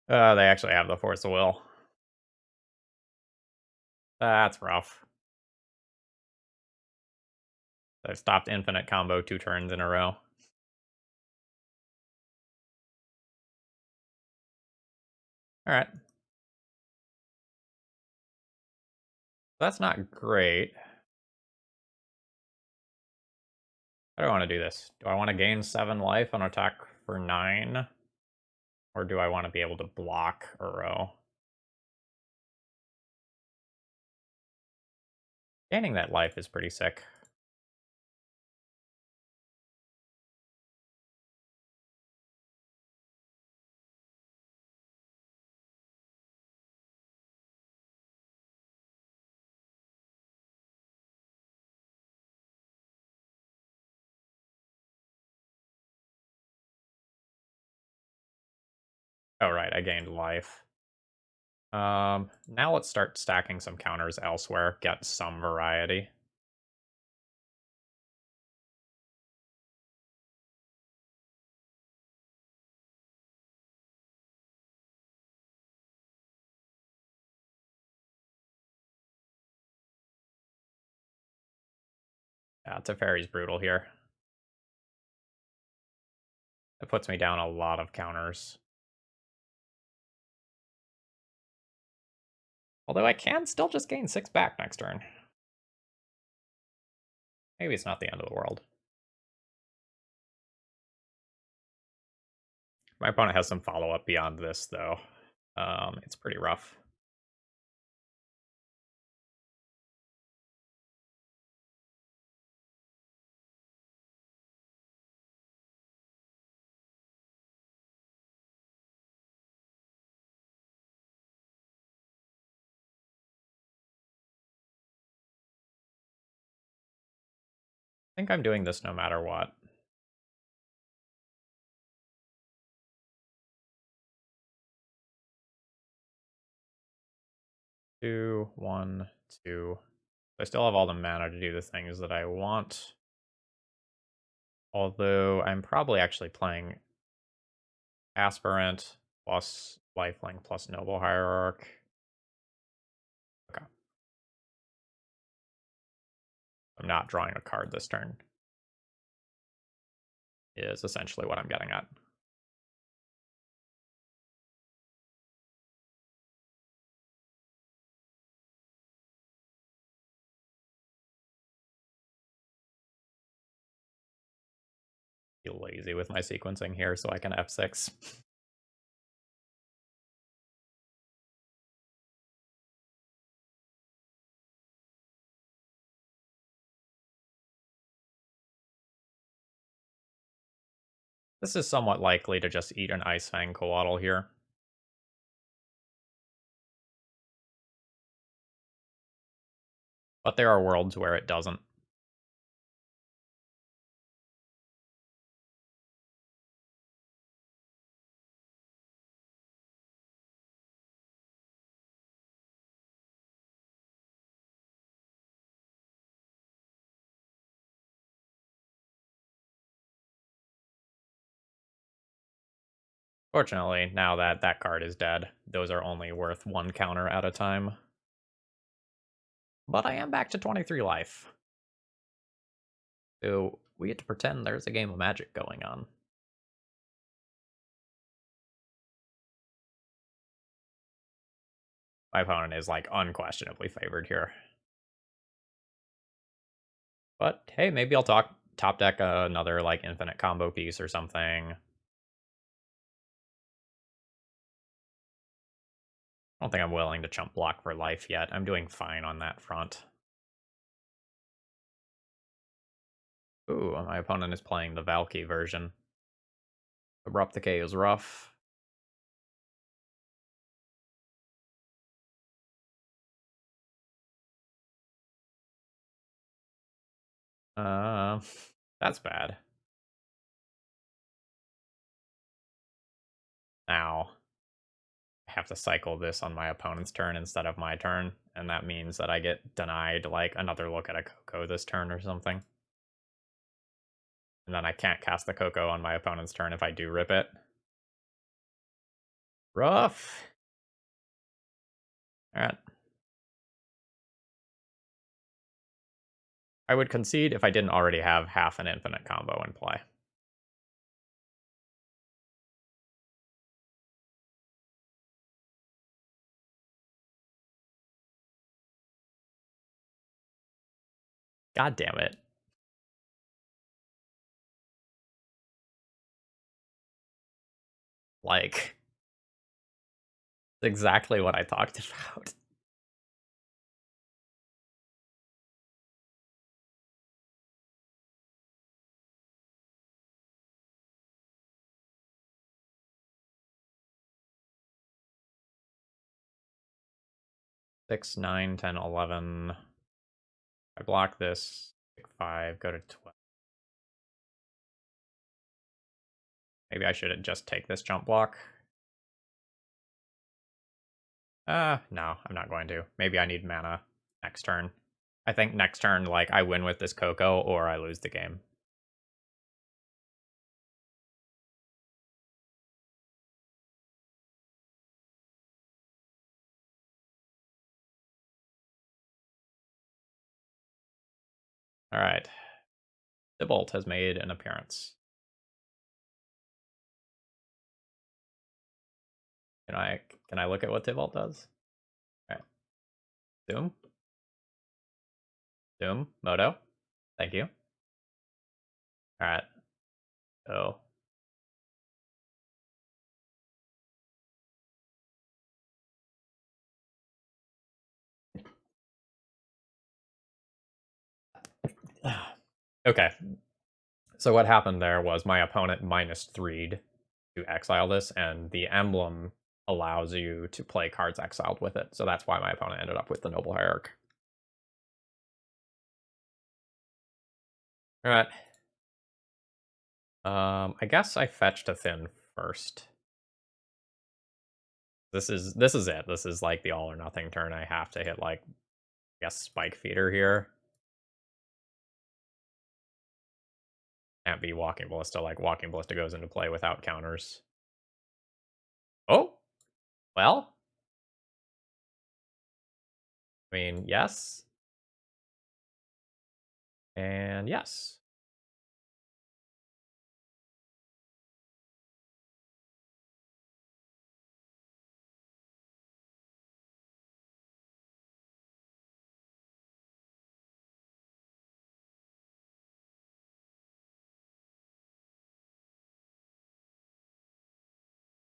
They actually have the Force of Will. That's rough. I've stopped infinite combo 2 turns in a row. Alright. That's not great. How do I want to do this? Do I want to gain 7 life and attack for 9? Or do I want to be able to block a row? Gaining that life is pretty sick. Oh, right, I gained life. Now let's start stacking some counters elsewhere, get some variety. Yeah, Teferi's brutal here. It puts me down a lot of counters. Although I can still just gain 6 back next turn. Maybe it's not the end of the world. My opponent has some follow-up beyond this, though. It's pretty rough. I think I'm doing this no matter what. 2, 1, 2. I still have all the mana to do the things that I want. Although I'm probably actually playing Aspirant plus Lifelink plus Noble Hierarch. Okay. I'm not drawing a card this turn. Is essentially what I'm getting at. Be lazy with my sequencing here so I can F6. This is somewhat likely to just eat an Ice Fang Coatl here. But there are worlds where it doesn't. Fortunately, now that that card is dead, those are only worth 1 counter at a time. But I am back to 23 life. So we get to pretend there's a game of Magic going on. My opponent is, like, unquestionably favored here. But hey, maybe I'll top deck another, like, infinite combo piece or something. I don't think I'm willing to chump block for life yet. I'm doing fine on that front. Ooh, my opponent is playing the Valky version. Abrupt Decay is rough. That's bad. Now, I have to cycle this on my opponent's turn instead of my turn, and that means that I get denied, like, another look at a Coco this turn or something. And then I can't cast the Coco on my opponent's turn if I do rip it. Rough. Alright. I would concede if I didn't already have half an infinite combo in play. God damn it. Like, exactly what I talked about. Six, 9, 10, 11. I block this. 5, go to 12. Maybe I should just take this jump block. No, I'm not going to. Maybe I need mana next turn. I think next turn, like, I win with this Coco or I lose the game. All right. Tybalt has made an appearance. Can I look at what Tybalt does? All right. Zoom. Zoom. Moto. Thank you. All right. So okay. So what happened there was my opponent -3'd to exile this, and the emblem allows you to play cards exiled with it. So that's why my opponent ended up with the Noble Hierarch. All right. I guess I fetched a Thin first. This is it. This is like the all or nothing turn. I have to hit like, I guess, Spike Feeder here. Can't be Walking Ballista. Like, Walking Ballista goes into play without counters. Oh, well. I mean, yes. And yes.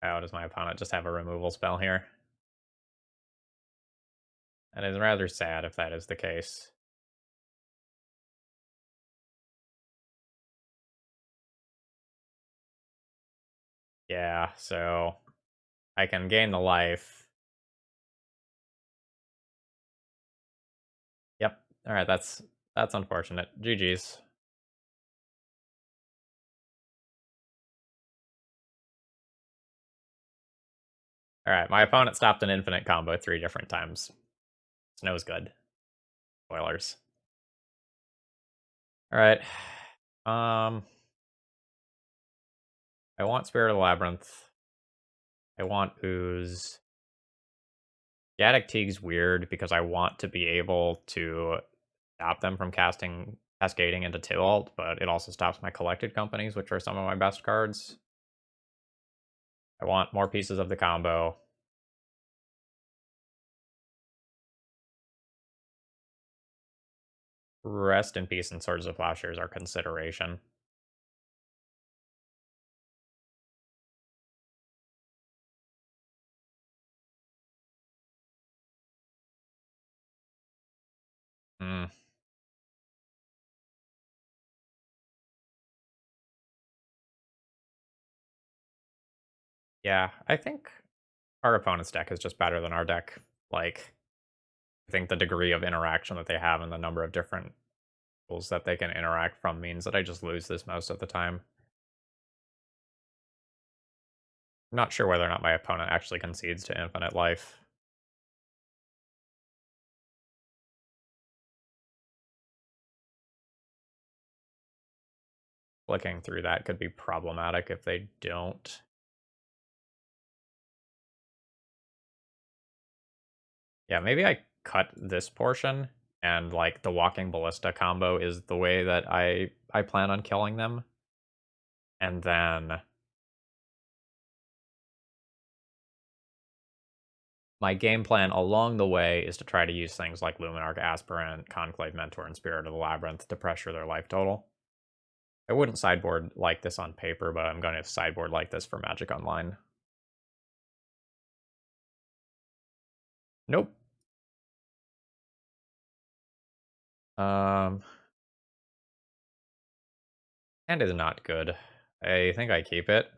Oh, does my opponent just have a removal spell here? That is rather sad if that is the case. Yeah, so I can gain the life. Yep. All right, that's unfortunate. GG's. All right, my opponent stopped an infinite combo 3 different times. Snow's good. Spoilers. All right. I want Spirit of the Labyrinth. I want Ooze. Gaddock Teague's weird because I want to be able to stop them from cascading into Tybalt, but it also stops my collected companies, which are some of my best cards. I want more pieces of the combo. Rest in Peace and Swords of Plowshares are consideration. Hmm. Yeah, I think our opponent's deck is just better than our deck. Like, I think the degree of interaction that they have and the number of different tools that they can interact from means that I just lose this most of the time. I'm not sure whether or not my opponent actually concedes to infinite life. Flicking through that could be problematic if they don't. Yeah, maybe I cut this portion and like the Walking Ballista combo is the way that I plan on killing them. And then My game plan along the way is to try to use things like Luminarch Aspirant, Conclave Mentor, and Spirit of the Labyrinth to pressure their life total. I wouldn't sideboard like this on paper, but I'm going to sideboard like this for Magic Online. Nope. Hand is not good. I think I keep it.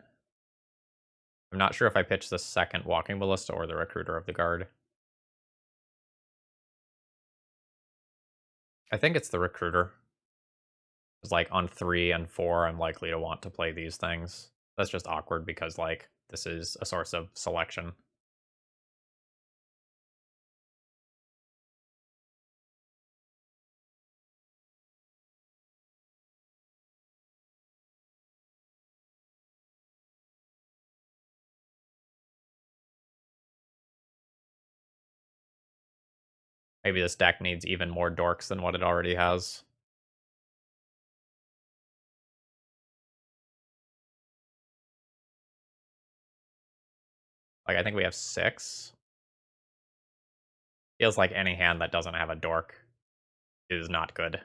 I'm not sure if I pitch the second Walking Ballista or the Recruiter of the Guard. I think it's the Recruiter. It's like on 3 and 4, I'm likely to want to play these things. That's just awkward because, like, this is a source of selection. Maybe this deck needs even more dorks than what it already has. Like, I think we have 6. Feels like any hand that doesn't have a dork is not good.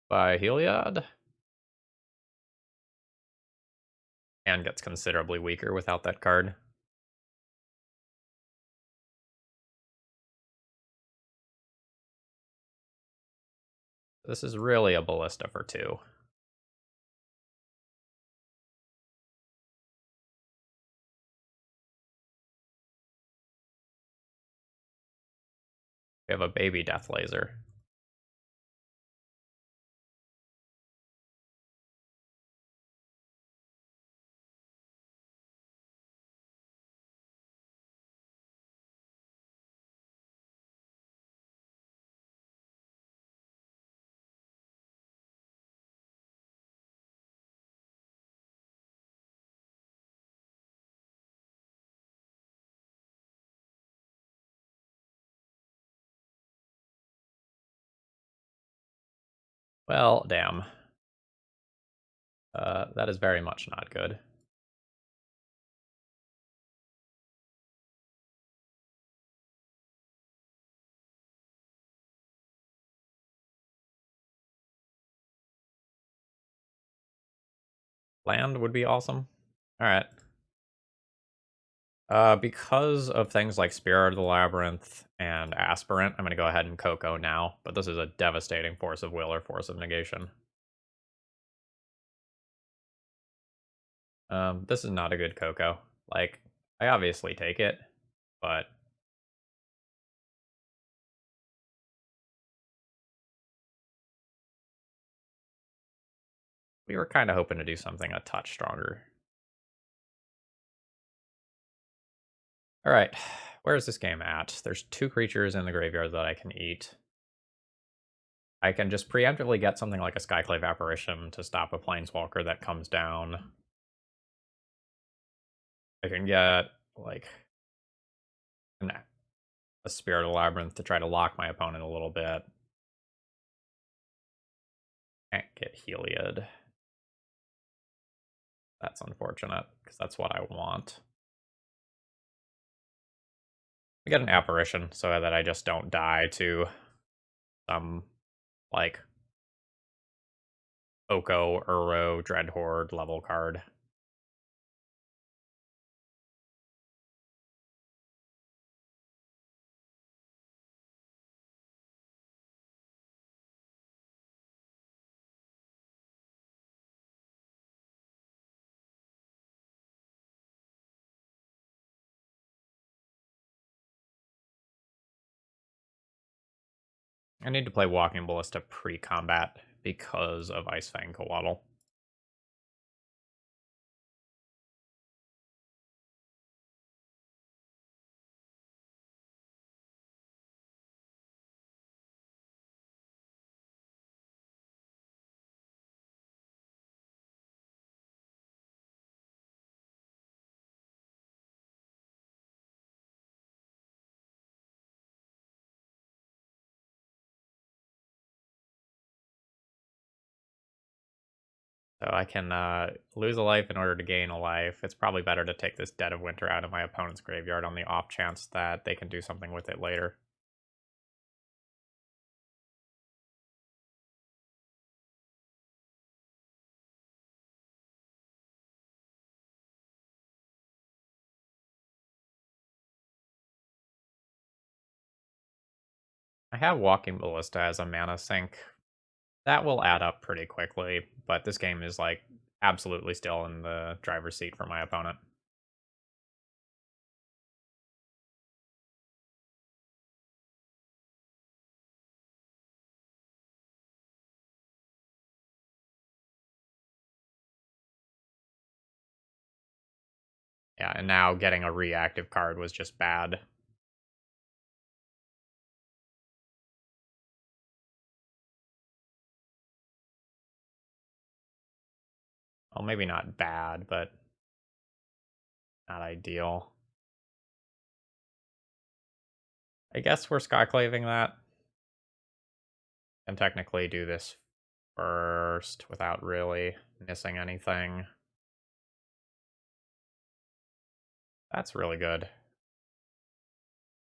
By Heliod. And gets considerably weaker without that card. This is really a Ballista for 2. We have a baby Death Laser. Well, damn. That is very much not good. Land would be awesome. Alright. Because of things like Spirit of the Labyrinth and Aspirant, I'm going to go ahead and Coco now, but this is a devastating Force of Will or Force of Negation. This is not a good Coco. Like, I obviously take it, but we were kind of hoping to do something a touch stronger. Alright, where is this game at? There's 2 creatures in the graveyard that I can eat. I can just preemptively get something like a Skyclave Apparition to stop a Planeswalker that comes down. I can get, like, a Spirit of the Labyrinth to try to lock my opponent a little bit. Can't get Heliod. That's unfortunate, because that's what I want. I get an Apparition so that I just don't die to some, like, Oko, Uro, Dreadhorde level card. I need to play Walking Ballista pre-combat because of Ice Fang Coatl. So I can lose a life in order to gain a life. It's probably better to take this Dead of Winter out of my opponent's graveyard on the off chance that they can do something with it later. I have Walking Ballista as a mana sink. That will add up pretty quickly, but this game is like absolutely still in the driver's seat for my opponent. Yeah, and now getting a reactive card was just bad. Well, maybe not bad, but not ideal. I guess we're skyclaving that. And technically do this first without really missing anything. That's really good. I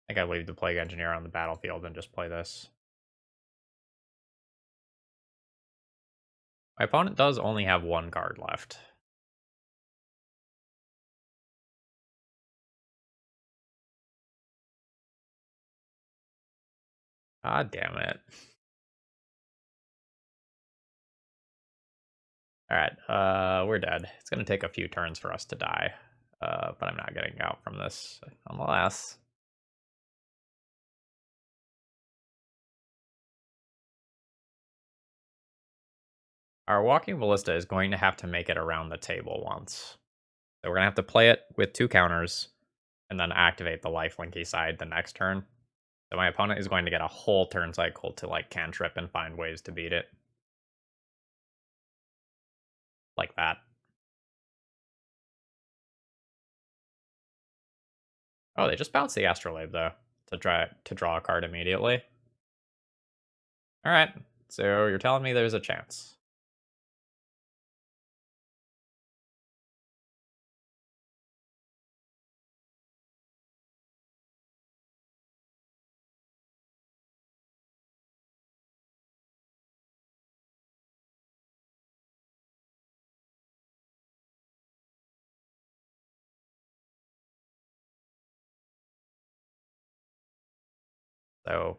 think I leave the Plague Engineer on the battlefield and just play this. My opponent does only have one card left. Ah, damn it. Alright, we're dead. It's gonna take a few turns for us to die. But I'm not getting out from this, unless... Our Walking Ballista is going to have to make it around the table once. So we're gonna have to play it with 2 counters, and then activate the lifelinky side the next turn. So my opponent is going to get a whole turn cycle to like cantrip and find ways to beat it. Like that. Oh, they just bounced the Astrolabe though to draw a card immediately. Alright, so you're telling me there's a chance. So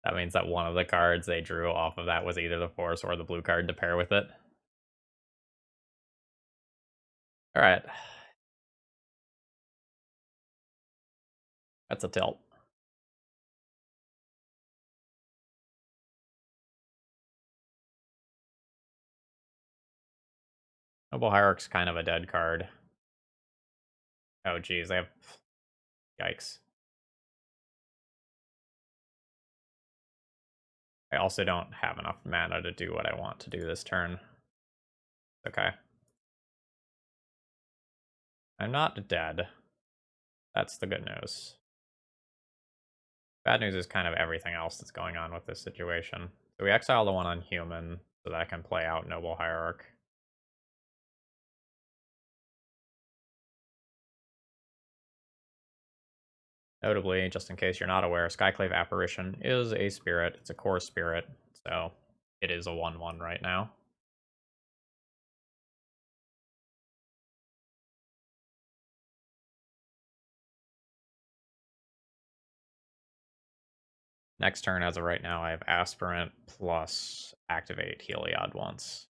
that means that one of the cards they drew off of that was either the force or the blue card to pair with it. Alright. That's a tilt. Noble Hierarch's kind of a dead card. Oh geez, they have... Yikes. I also don't have enough mana to do what I want to do this turn. Okay. I'm not dead. That's the good news. Bad news is kind of everything else that's going on with this situation. So we exile the one on human so that I can play out Noble Hierarch. Notably, just in case you're not aware, Skyclave Apparition is a spirit. It's a core spirit, so it is a 1/1 right now. Next turn, as of right now, I have Aspirant plus activate Heliod once.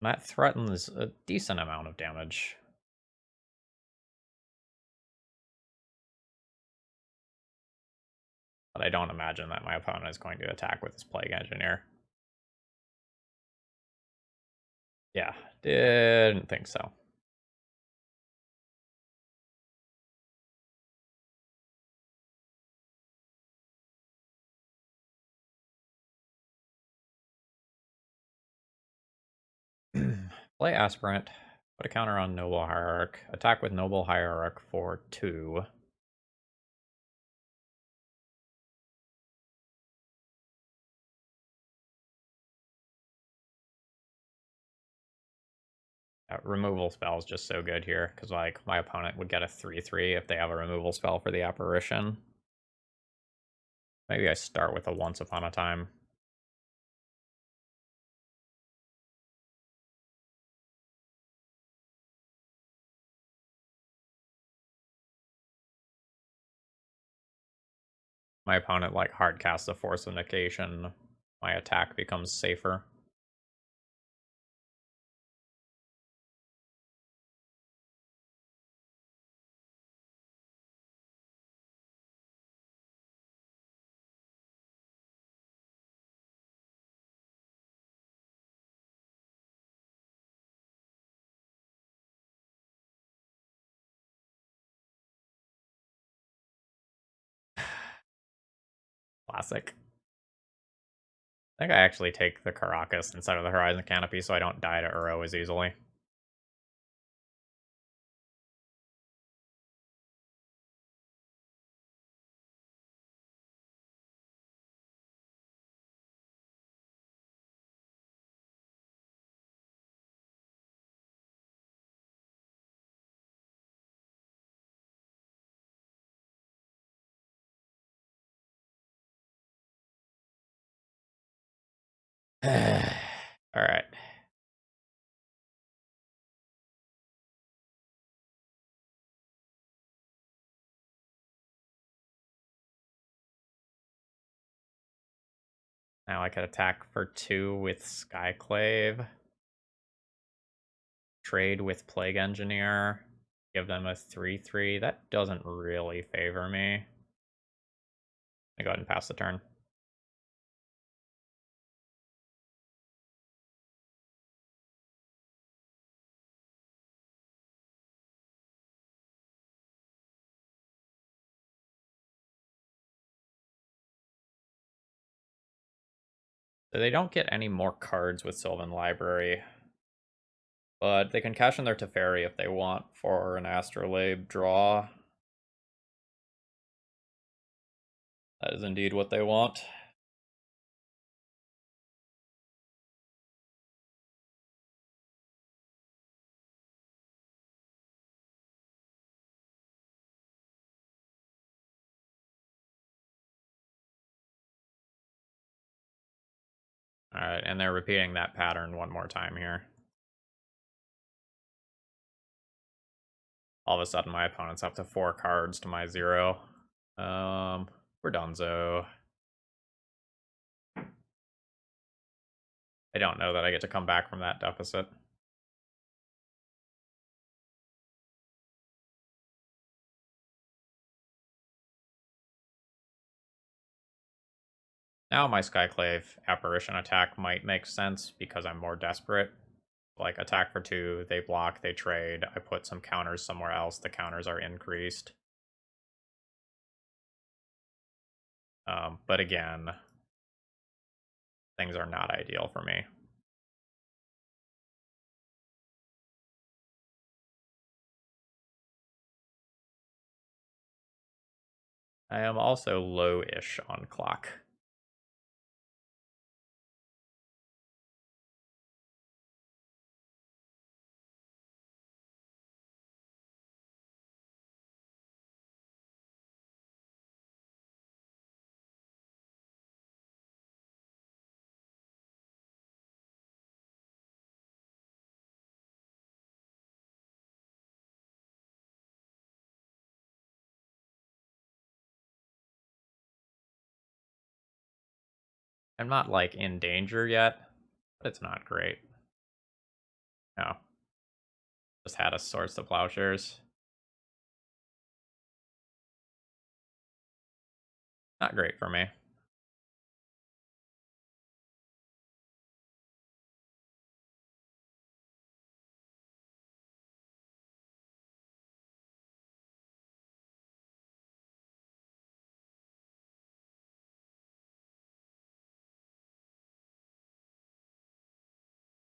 That threatens a decent amount of damage. But I don't imagine that my opponent is going to attack with his Plague Engineer. Yeah, didn't think so. Play Aspirant, put a counter on Noble Hierarch, attack with Noble Hierarch for 2. Removal spell is just so good here, because like my opponent would get a 3/3 if they have a removal spell for the apparition. Maybe I start with a Once Upon a Time. My opponent like hard casts a Force of Negation. My attack becomes safer. Classic. I think I actually take the Caracas instead of the Horizon Canopy so I don't die to Uro as easily. Alright. Now I could attack for 2 with Skyclave. Trade with Plague Engineer. Give them a 3/3. That doesn't really favor me. I go ahead and pass the turn. So they don't get any more cards with Sylvan Library. But they can cash in their Teferi if they want for an Astrolabe draw. That is indeed what they want. Alright, and they're repeating that pattern one more time here. All of a sudden my opponent's up to 4 cards to my 0. We're donezo. I don't know that I get to come back from that deficit. Now my Skyclave Apparition attack might make sense because I'm more desperate. Like, attack for 2, they block, they trade, I put some counters somewhere else, the counters are increased. But again, things are not ideal for me. I am also low-ish on clock. I'm not, like, in danger yet, but it's not great. No. Just had a Swords to Plowshares. Not great for me.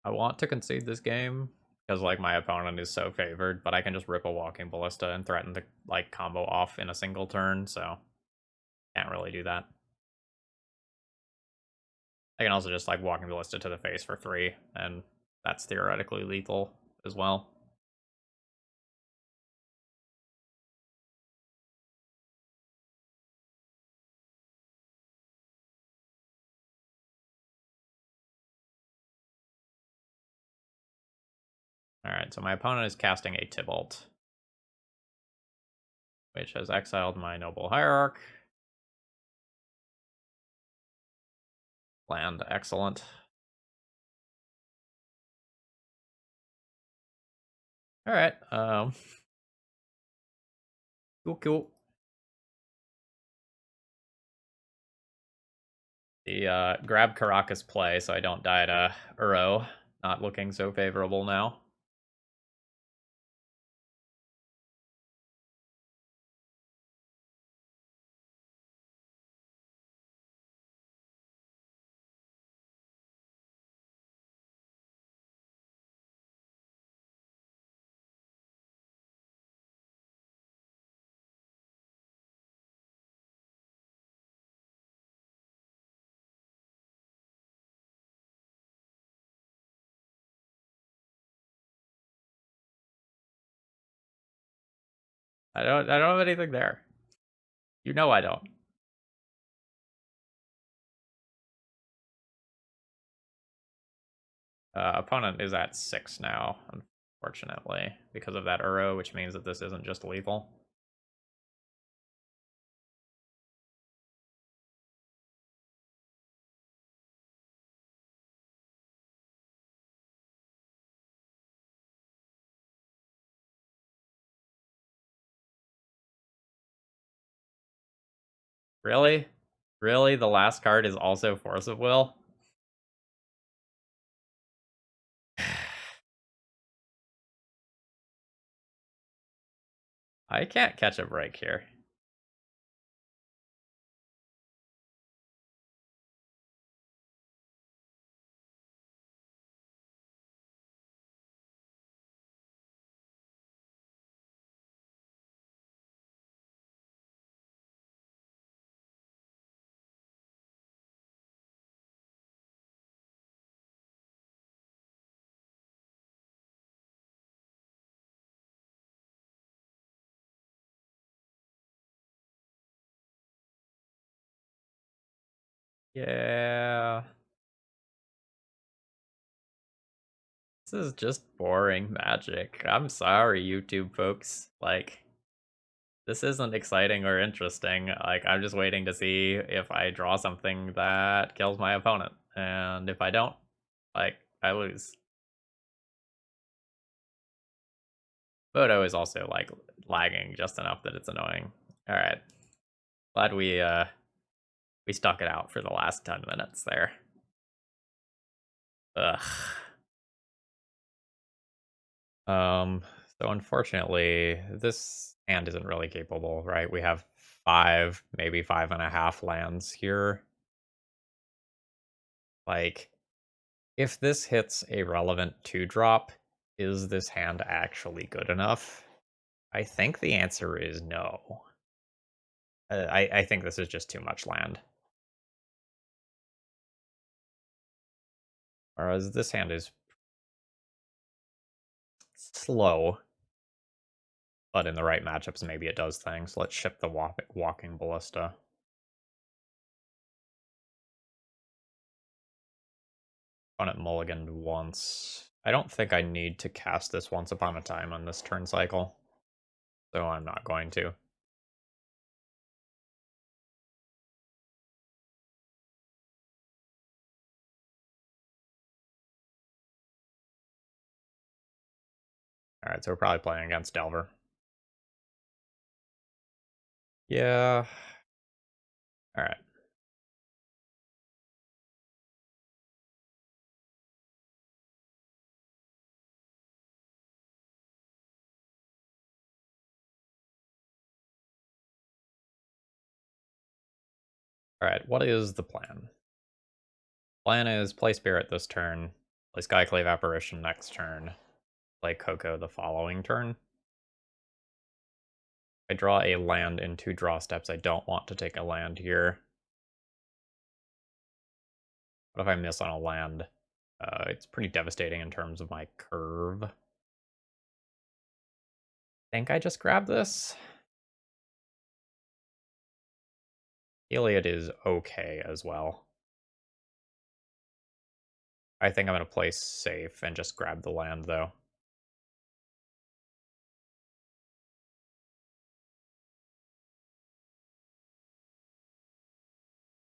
I want to concede this game, because, like, my opponent is so favored, but I can just rip a Walking Ballista and threaten to, like, combo off in a single turn, so can't really do that. I can also just, like, Walking Ballista to the face for 3, and that's theoretically lethal as well. Alright, so my opponent is casting a Tybalt, which has exiled my Noble Hierarch. Land, excellent. Alright, cool. The grab Caracas play so I don't die to Uro. Not looking so favorable now. I don't have anything there. You know I don't. Opponent is at 6 now, unfortunately, because of that Uro, which means that this isn't just lethal. Really? Really? The last card is also Force of Will? I can't catch a break here. Yeah. This is just boring magic. I'm sorry, YouTube folks. Like, this isn't exciting or interesting. Like, I'm just waiting to see if I draw something that kills my opponent. And if I don't, like, I lose. Photo is also, like, lagging just enough that it's annoying. Alright. Glad we stuck it out for the last 10 minutes there. Ugh. So unfortunately, this hand isn't really capable, right? We have 5, maybe 5.5 lands here. Like, if this hits a relevant 2-drop, is this hand actually good enough? I think the answer is no. I think this is just too much land. Whereas this hand is slow, but in the right matchups, maybe it does things. Let's ship the walking Ballista. On it mulliganed once. I don't think I need to cast this Once Upon a Time on this turn cycle, so I'm not going to. Alright, so we're probably playing against Delver. Yeah. Alright. Alright, what is the plan? Plan is play Spirit this turn, play Skyclave Apparition next turn, play Coco the following turn. I draw a land in 2 draw steps. I don't want to take a land here. What if I miss on a land? It's pretty devastating in terms of my curve. think I just grabbed this. Heliod is okay as well. I think I'm going to play safe and just grab the land, though.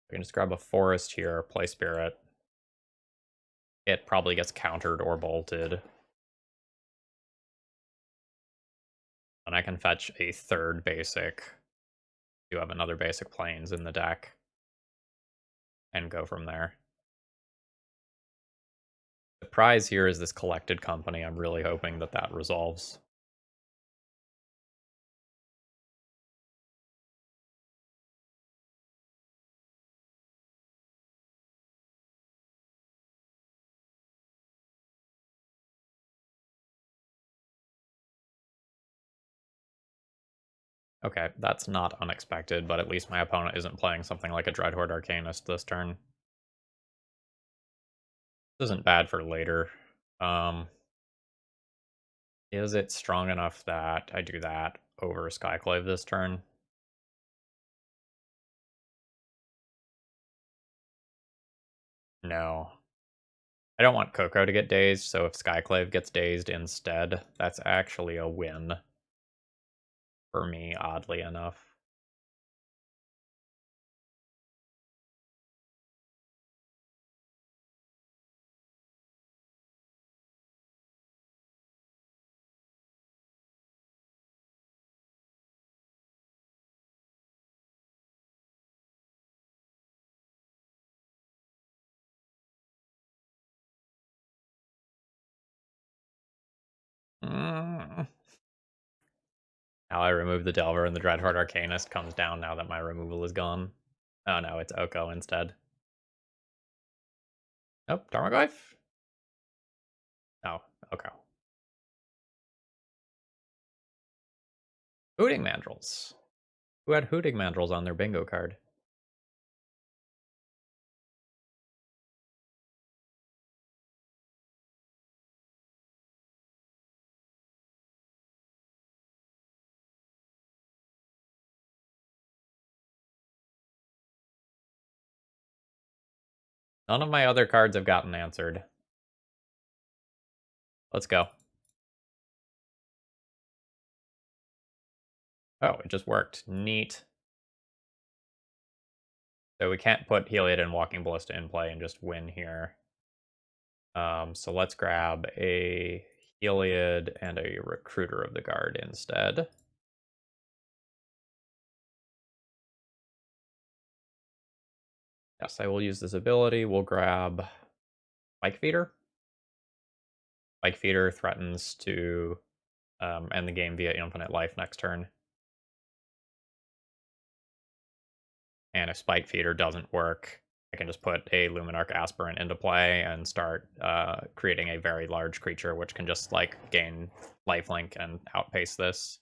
We can just grab a forest here, play spirit. It probably gets countered or bolted. And I can fetch a third basic. You have another basic plains in the deck. And go from there. The prize here is this collected company. I'm really hoping that that resolves. Okay, that's not unexpected, but at least my opponent isn't playing something like a Dreadhorde Arcanist this turn. This isn't bad for later. Is it strong enough that I do that over Skyclave this turn? No. I don't want Coco to get dazed, so if Skyclave gets dazed instead, that's actually a win for me, oddly enough. Now I remove the Delver and the Dreadhorde Arcanist comes down now that my removal is gone. Oh no, it's Oko instead. Oh, Tarmogoyf? Oh, okay. Hooting Mandrills. Who had Hooting Mandrills on their bingo card? None of my other cards have gotten answered. Let's go. Oh, it just worked. Neat. So we can't put Heliod and Walking Ballista in play and just win here. So let's grab a Heliod and a Recruiter of the Guard instead. Yes, I will use this ability. We'll grab Spike Feeder. Spike Feeder threatens to end the game via infinite life next turn. And if Spike Feeder doesn't work, I can just put a Luminarch Aspirant into play and start creating a very large creature, which can just like gain lifelink and outpace this.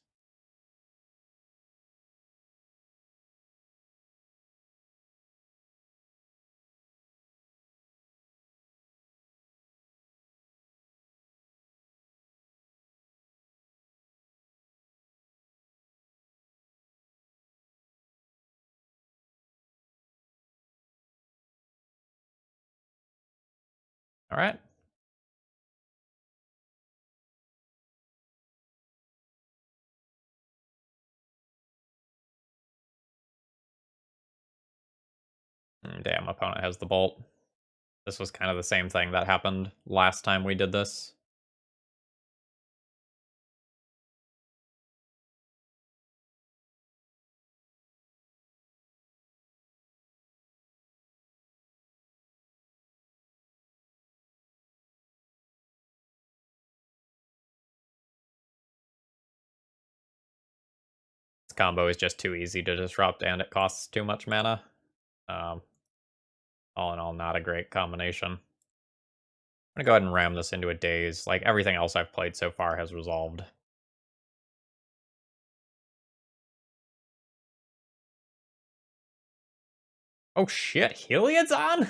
All right. Damn, opponent has the bolt. This was kind of the same thing that happened last time we did this. This combo is just too easy to disrupt and it costs too much mana. All in all, not a great combination. I'm gonna go ahead and ram this into a daze. Like everything else I've played so far has resolved. Oh shit, Heliod's on?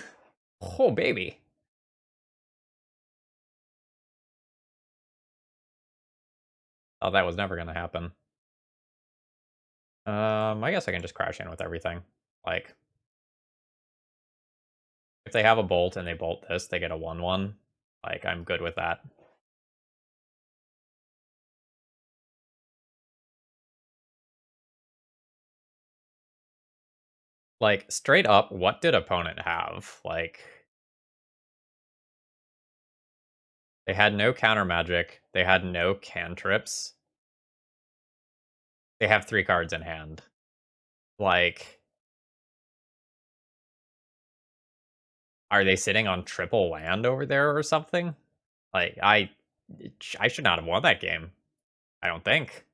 Oh baby. Oh, that was never gonna happen. I guess I can just crash in with everything. Like, if they have a bolt and they bolt this, they get a 1/1. Like, I'm good with that. Like, straight up, what did opponent have? Like, they had no counter magic. They had no cantrips. They have 3 cards in hand. Like, are they sitting on triple land over there or something? Like, I should not have won that game. I don't think.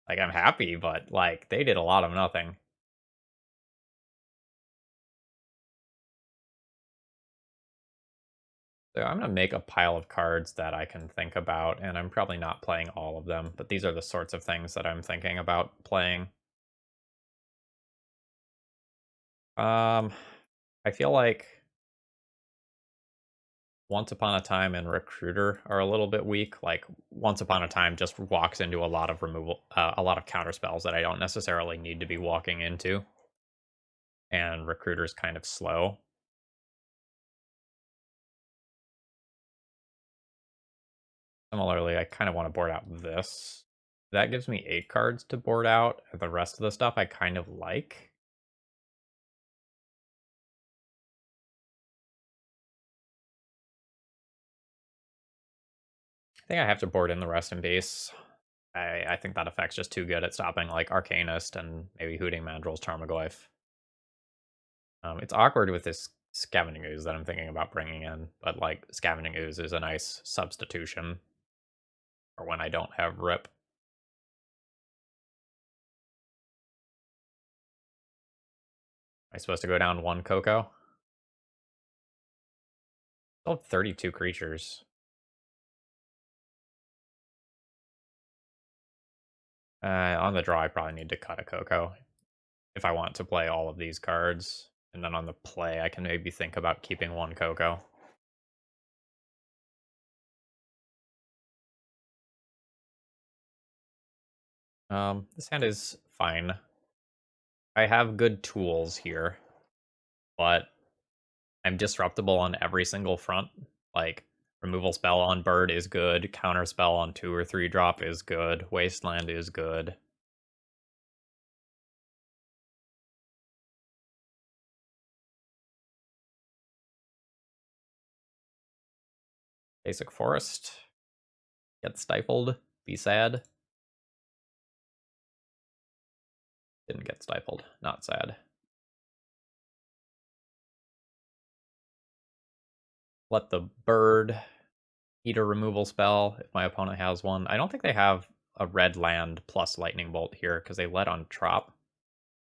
Like, I'm happy, but, like, they did a lot of nothing. So I'm gonna make a pile of cards that I can think about, and I'm probably not playing all of them, but these are the sorts of things that I'm thinking about playing. Um, I feel like Once Upon a Time and Recruiter are a little bit weak. Like, Once Upon a Time just walks into a lot of a lot of counter spells that I don't necessarily need to be walking into, and Recruiter's kind of slow. Similarly, I kind of want to board out this. That gives me 8 cards to board out. The rest of the stuff I kind of like. I think I have to board in the rest in base. I think that effect's just too good at stopping like Arcanist and maybe Hooting Mandrill's Tarmogoyf. It's awkward with this Scavenging Ooze that I'm thinking about bringing in, but like Scavenging Ooze is a nice substitution for when I don't have Rip. Am I supposed to go down 1 Coco? Still have 32 creatures. On the draw, I probably need to cut a Coco if I want to play all of these cards. And then on the play, I can maybe think about keeping 1 Coco. This hand is fine. I have good tools here, but I'm disruptible on every single front. Like, removal spell on bird is good, counter spell on 2 or 3 drop is good, wasteland is good. Basic forest. Get stifled. Be sad. Didn't get stifled. Not sad. Let the bird eat a removal spell if my opponent has one. I don't think they have a red land plus lightning bolt here because they let on Trop.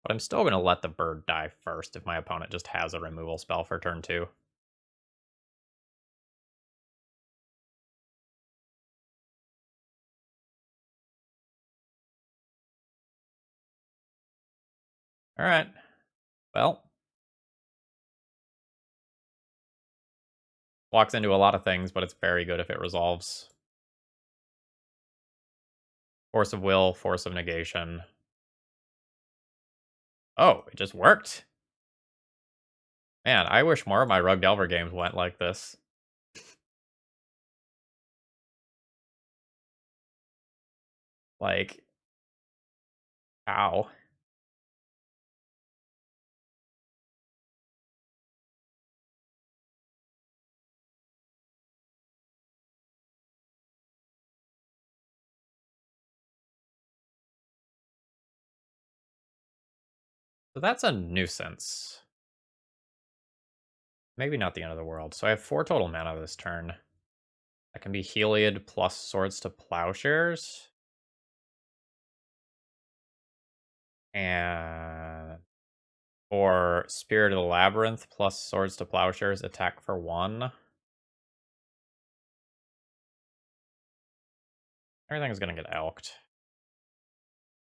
But I'm still going to let the bird die first if my opponent just has a removal spell for turn 2. Alright. Well, walks into a lot of things, but it's very good if it resolves. Force of will, force of negation. Oh, it just worked. Man, I wish more of my Rug Delver games went like this. Like, ow. So that's a nuisance. Maybe not the end of the world. So I have 4 total mana this turn. That can be Heliod plus Swords to Plowshares. And or Spirit of the Labyrinth plus Swords to Plowshares, attack for 1. Everything's gonna get elked.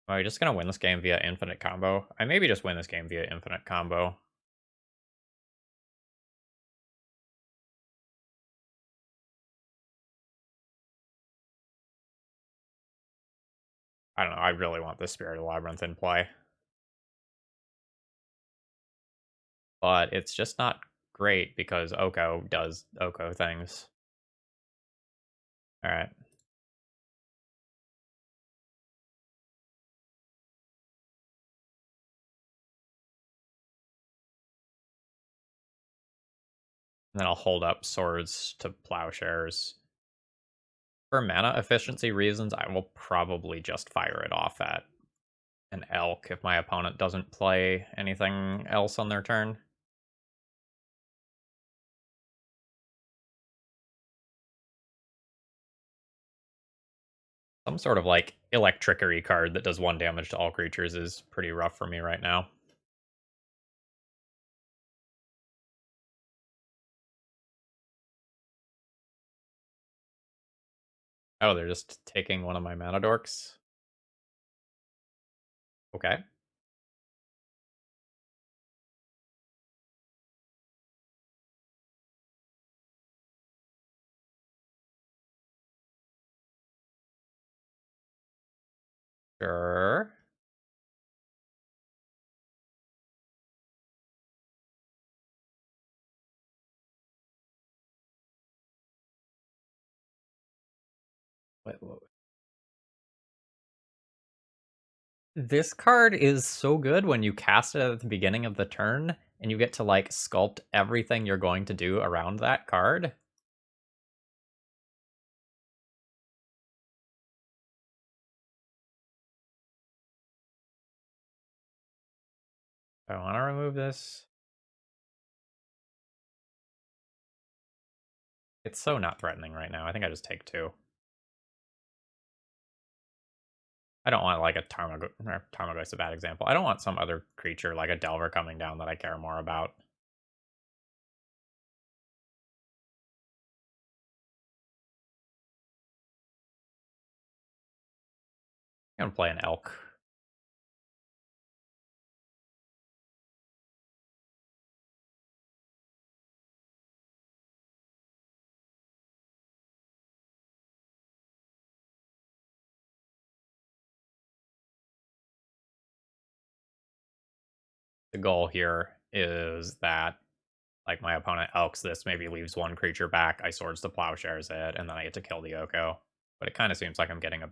Am I just gonna win this game via infinite combo? I maybe just win this game via infinite combo. I don't know, I really want the Spirit of the Labyrinth in play. But it's just not great because Oko does Oko things. Alright. Then I'll hold up swords to plowshares. For mana efficiency reasons, I will probably just fire it off at an elk if my opponent doesn't play anything else on their turn. Some sort of like electrickery card that does 1 damage to all creatures is pretty rough for me right now. Oh, they're just taking one of my mana dorks? Okay. Sure. Wait. This card is so good when you cast it at the beginning of the turn, and you get to, like, sculpt everything you're going to do around that card. I wanna remove this. It's so not threatening right now. I think I just take 2. I don't want, like, a Tarmogoyf's a bad example. I don't want some other creature, like a Delver, coming down that I care more about. I'm gonna play an Elk. The goal here is that, like, my opponent Elks this, maybe leaves 1 creature back, I Swords to Plowshares it, and then I get to kill the Oko. But it kinda seems like I'm getting a...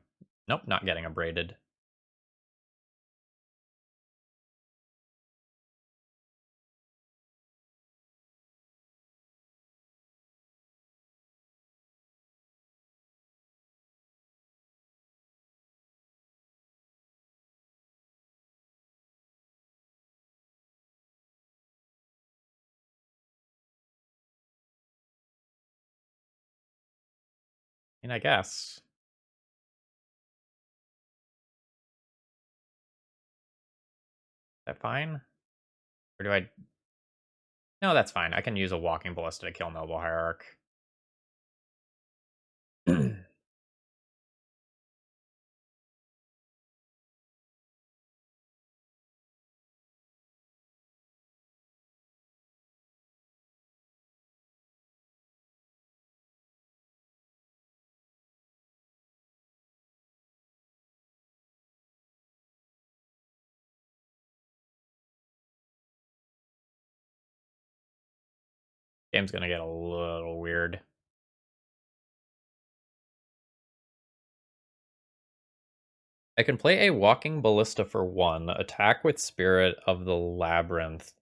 Nope, not getting a Braided. I mean, I guess. Is that fine? Or do I... No, that's fine. I can use a Walking Ballista to kill Noble Hierarch. Game's gonna get a little weird. I can play a Walking Ballista for 1, attack with Spirit of the Labyrinth.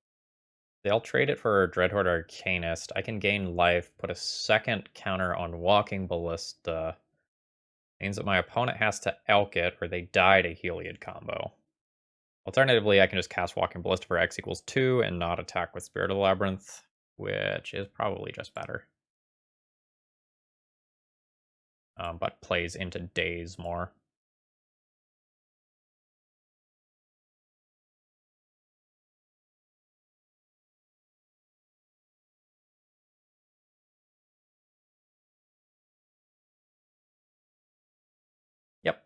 They'll trade it for Dreadhorde Arcanist. I can gain life, put a second counter on Walking Ballista. Means that my opponent has to Elk it, or they die to Heliod combo. Alternatively, I can just cast Walking Ballista for X equals 2 and not attack with Spirit of the Labyrinth, which is probably just better. But plays into Daze more. Yep.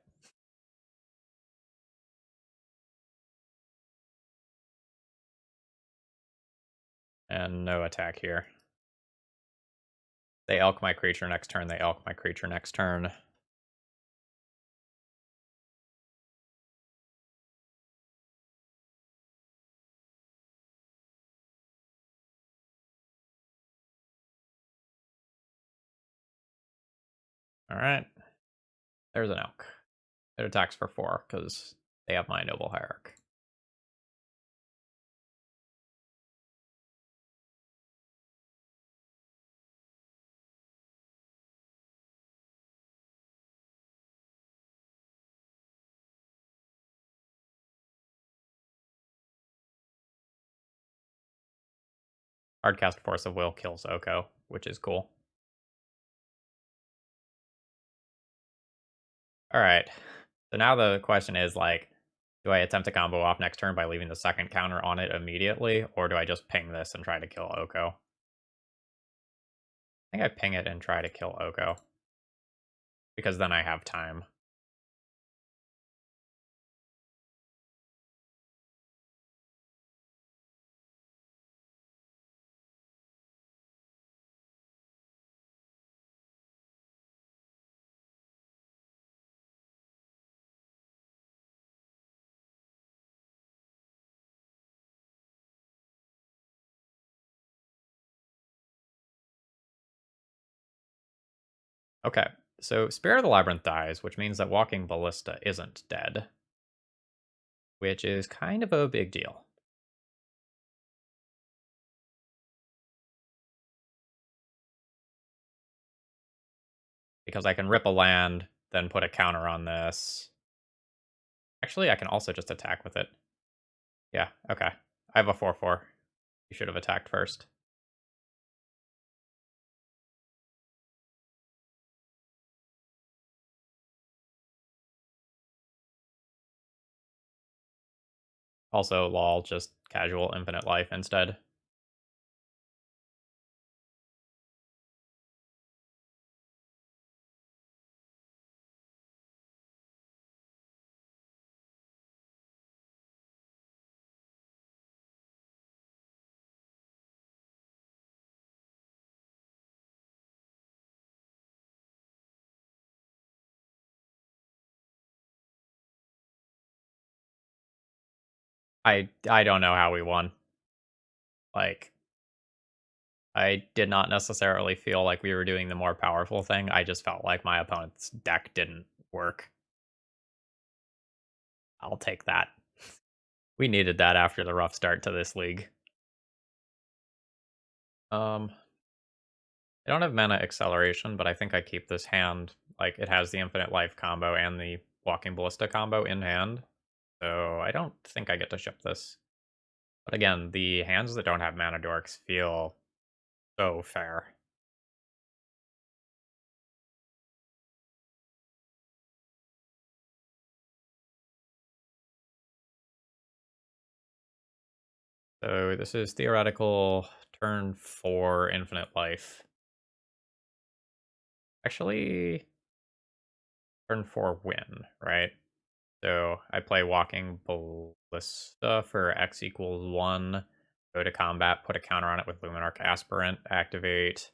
And no attack here. They Elk my creature next turn, they Elk my creature next turn. Alright. There's an elk. It attacks for 4, because they have my noble hierarch. Hardcast Force of Will kills Oko, which is cool. Alright. So now the question is, like, do I attempt to combo off next turn by leaving the second counter on it immediately, or do I just ping this and try to kill Oko? I think I ping it and try to kill Oko, because then I have time. Okay, so Spirit of the Labyrinth dies, which means that Walking Ballista isn't dead, which is kind of a big deal. Because I can rip a land, then put a counter on this. Actually, I can also just attack with it. Yeah, okay. I have a 4/4. You should have attacked first. Also, lol, just casual infinite life instead. I don't know how we won. Like, I did not necessarily feel like we were doing the more powerful thing. I just felt like my opponent's deck didn't work. I'll take that. We needed that after the rough start to this league. I don't have mana acceleration, but I think I keep this hand. Like, it has the infinite life combo and the walking ballista combo in hand. So I don't think I get to ship this. But again, the hands that don't have mana dorks feel so fair. So this is theoretical turn 4 infinite life. Actually, turn 4 win, right? So I play Walking Ballista for X equals 1. Go to combat, put a counter on it with Luminarch Aspirant, activate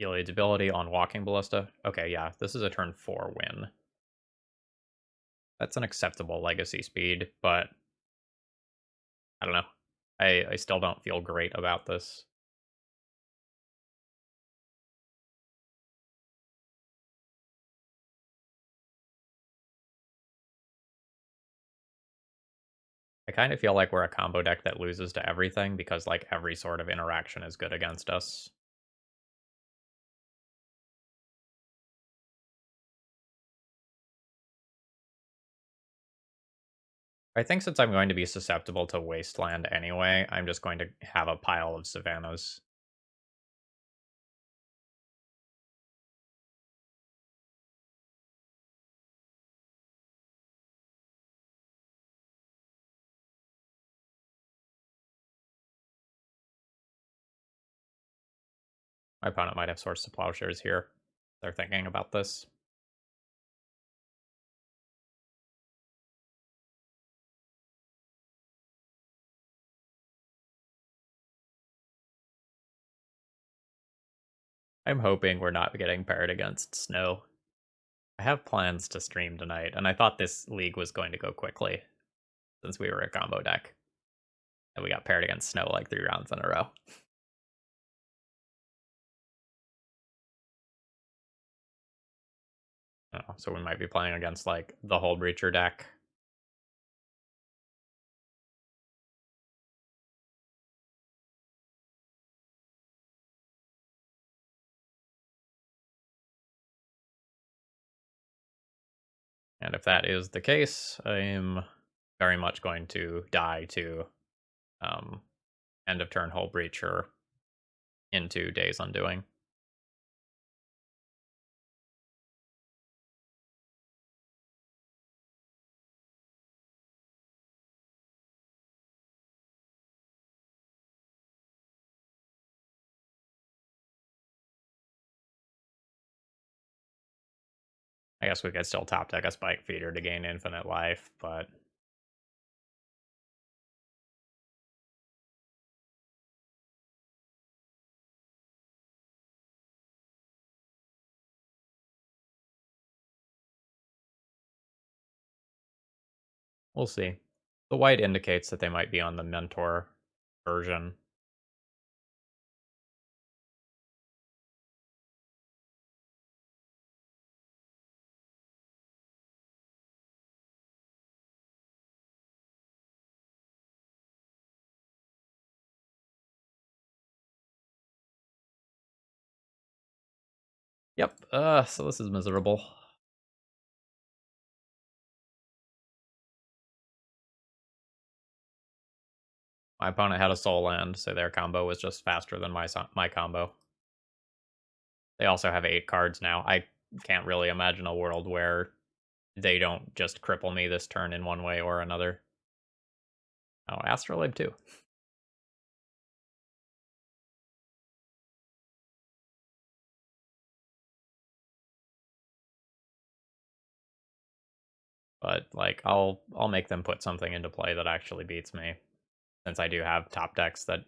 Heliod's ability on Walking Ballista. Okay, yeah, this is a turn 4 win. That's an acceptable legacy speed, but I don't know. I still don't feel great about this. I kind of feel like we're a combo deck that loses to everything because like every sort of interaction is good against us. I think since I'm going to be susceptible to Wasteland anyway, I'm just going to have a pile of Savannas. My opponent might have Swords to Plowshares here. They're thinking about this. I'm hoping we're not getting paired against Snow. I have plans to stream tonight, and I thought this league was going to go quickly since we were a combo deck. And we got paired against Snow like 3 rounds in a row. Oh, so we might be playing against, like, the Hull Breacher deck. And if that is the case, I'm very much going to die to um, end of turn Hull Breacher into Days Undoing. I guess we could still top deck a Spike Feeder to gain infinite life, but we'll see. The white indicates that they might be on the Mentor version. Yep, so this is miserable. My opponent had a Soul Land, so their combo was just faster than my combo. They also have 8 cards now. I can't really imagine a world where they don't just cripple me this turn in one way or another. Oh, Astrolabe too. But like I'll make them put something into play that actually beats me. Since I do have top decks that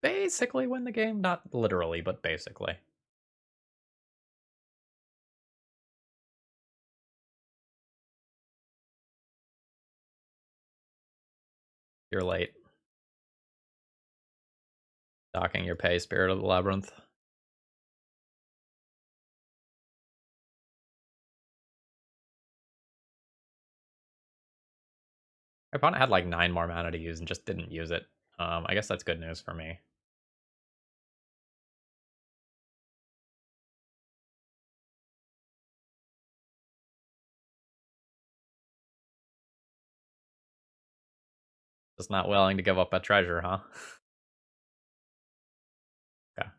basically win the game. Not literally, but basically. You're late. Docking your pay, Spirit of the Labyrinth. My opponent had like 9 more mana to use and just didn't use it. I guess that's good news for me. Just not willing to give up a treasure, huh? Okay.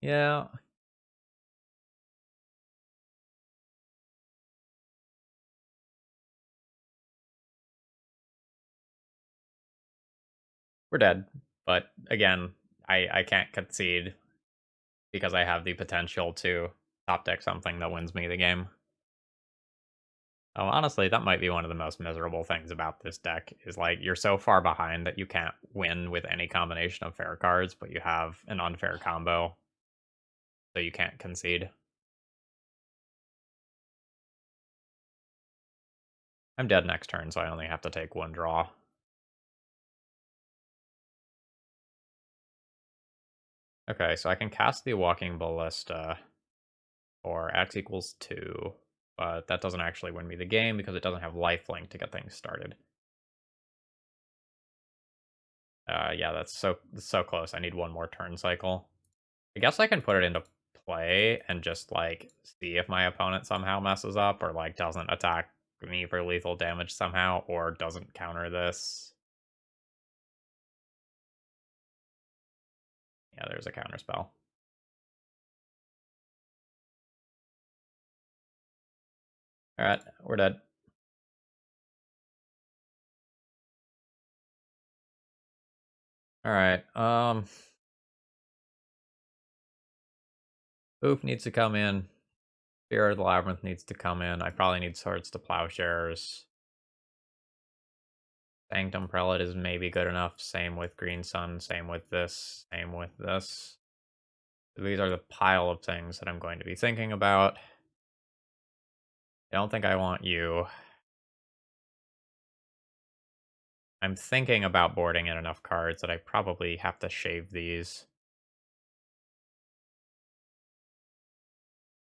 Yeah. We're dead. But again, I can't concede because I have the potential to top deck something that wins me the game. Oh, honestly, that might be one of the most miserable things about this deck is like you're so far behind that you can't win with any combination of fair cards, but you have an unfair combo, so you can't concede. I'm dead next turn, so I only have to take 1 draw. Okay, so I can cast the Walking Ballista for X equals 2, but that doesn't actually win me the game because it doesn't have lifelink to get things started. Yeah, that's so close. I need 1 more turn cycle. I guess I can put it into play and just like see if my opponent somehow messes up or like doesn't attack me for lethal damage somehow or doesn't counter this. Yeah, there's a counter spell. All right, we're dead. All right. Oof needs to come in. Spirit of the Labyrinth needs to come in. I probably need Swords to Plowshares. Sanctum Prelate is maybe good enough. Same with Green Sun. Same with this. Same with this. These are the pile of things that I'm going to be thinking about. I don't think I want you. I'm thinking about boarding in enough cards that I probably have to shave these.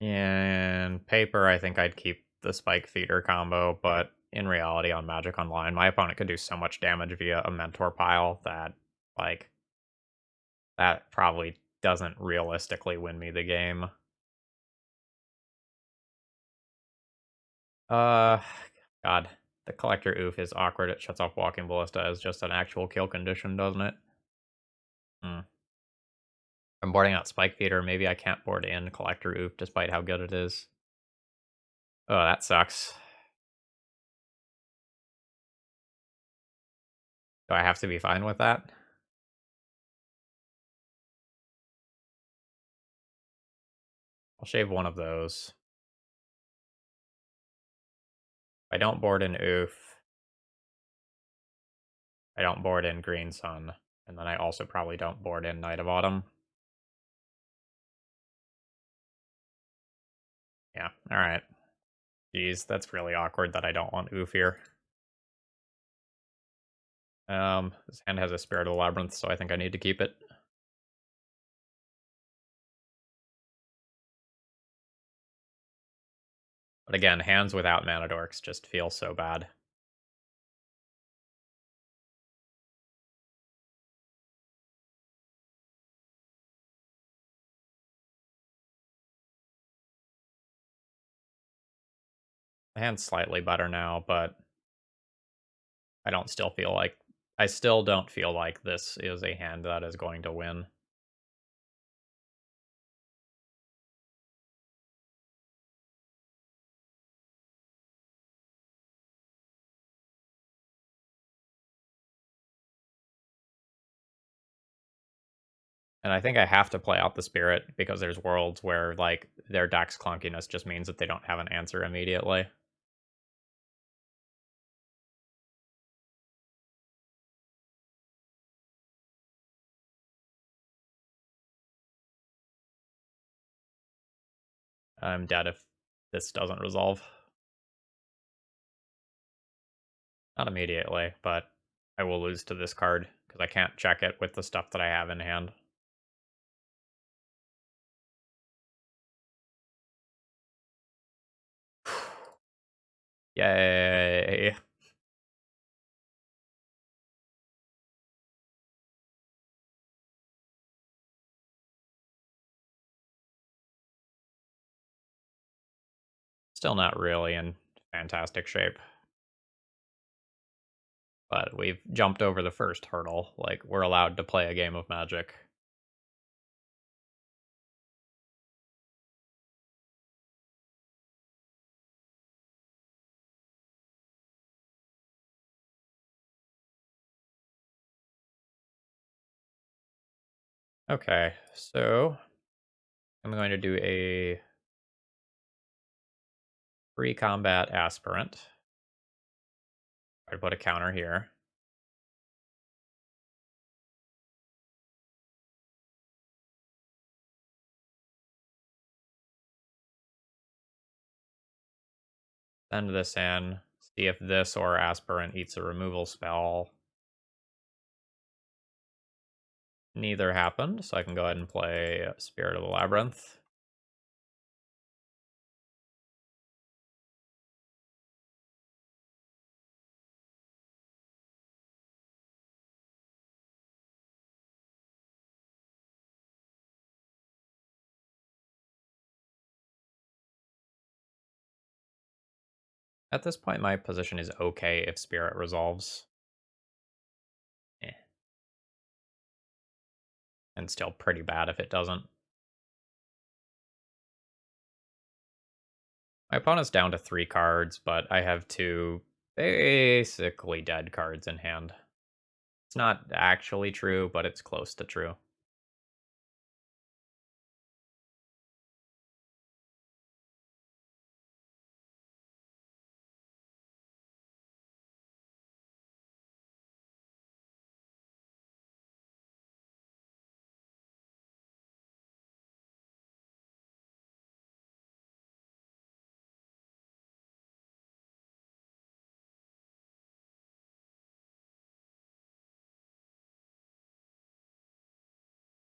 In paper, I think I'd keep the Spike Feeder combo, but in reality, on Magic Online, my opponent could do so much damage via a Mentor pile that, like, that probably doesn't realistically win me the game. Uh, God, the Collector Oof is awkward. It shuts off Walking Ballista as just an actual kill condition, doesn't it? Hmm. I'm boarding out Spike Feeder. Maybe I can't board in Collector Oof despite how good it is. Oh, that sucks. Do I have to be fine with that? I'll shave one of those. If I don't board in Oof, I don't board in Green Sun, and then I also probably don't board in Night of Autumn. Yeah, alright. Jeez, that's really awkward that I don't want Oof here. This hand has a Spirit of the Labyrinth, so I think I need to keep it. But again, hands without Mana Dorks just feel so bad. The hand's slightly better now, but I still don't feel like this is a hand that is going to win. And I think I have to play out the Spirit because there's worlds where, like, their deck's clunkiness just means that they don't have an answer immediately. I'm dead if this doesn't resolve. Not immediately, but I will lose to this card because I can't check it with the stuff that I have in hand. Yay. Still not really in fantastic shape. But we've jumped over the first hurdle. Like, we're allowed to play a game of Magic. Okay, so I'm going to do a pre-combat aspirant. I put a counter here. Send this in. See if this or aspirant eats a removal spell. Neither happened, so I can go ahead and play Spirit of the Labyrinth. At this point, my position is okay if Spirit resolves. Eh. And still pretty bad if it doesn't. My opponent's down to 3 cards, but I have 2 basically dead cards in hand. It's not actually true, but it's close to true.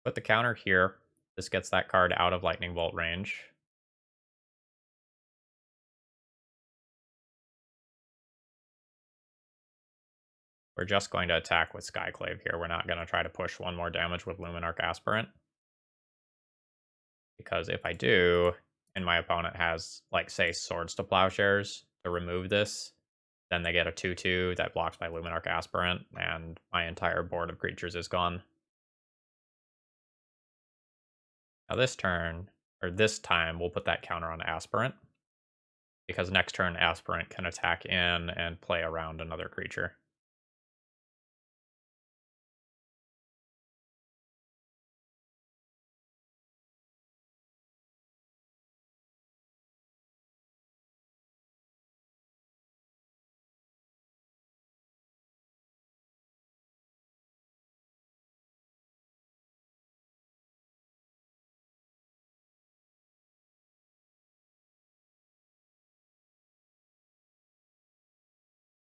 Put the counter here. This gets that card out of lightning bolt range. We're just going to attack with Skyclave here. We're not going to try to push one more damage with Luminarch Aspirant. Because if I do, and my opponent has, like, say, Swords to Plowshares to remove this, then they get a 2/2 that blocks my Luminarch Aspirant, and my entire board of creatures is gone. Now this turn, or this time, we'll put that counter on Aspirant. Because next turn, Aspirant can attack in and play around another creature.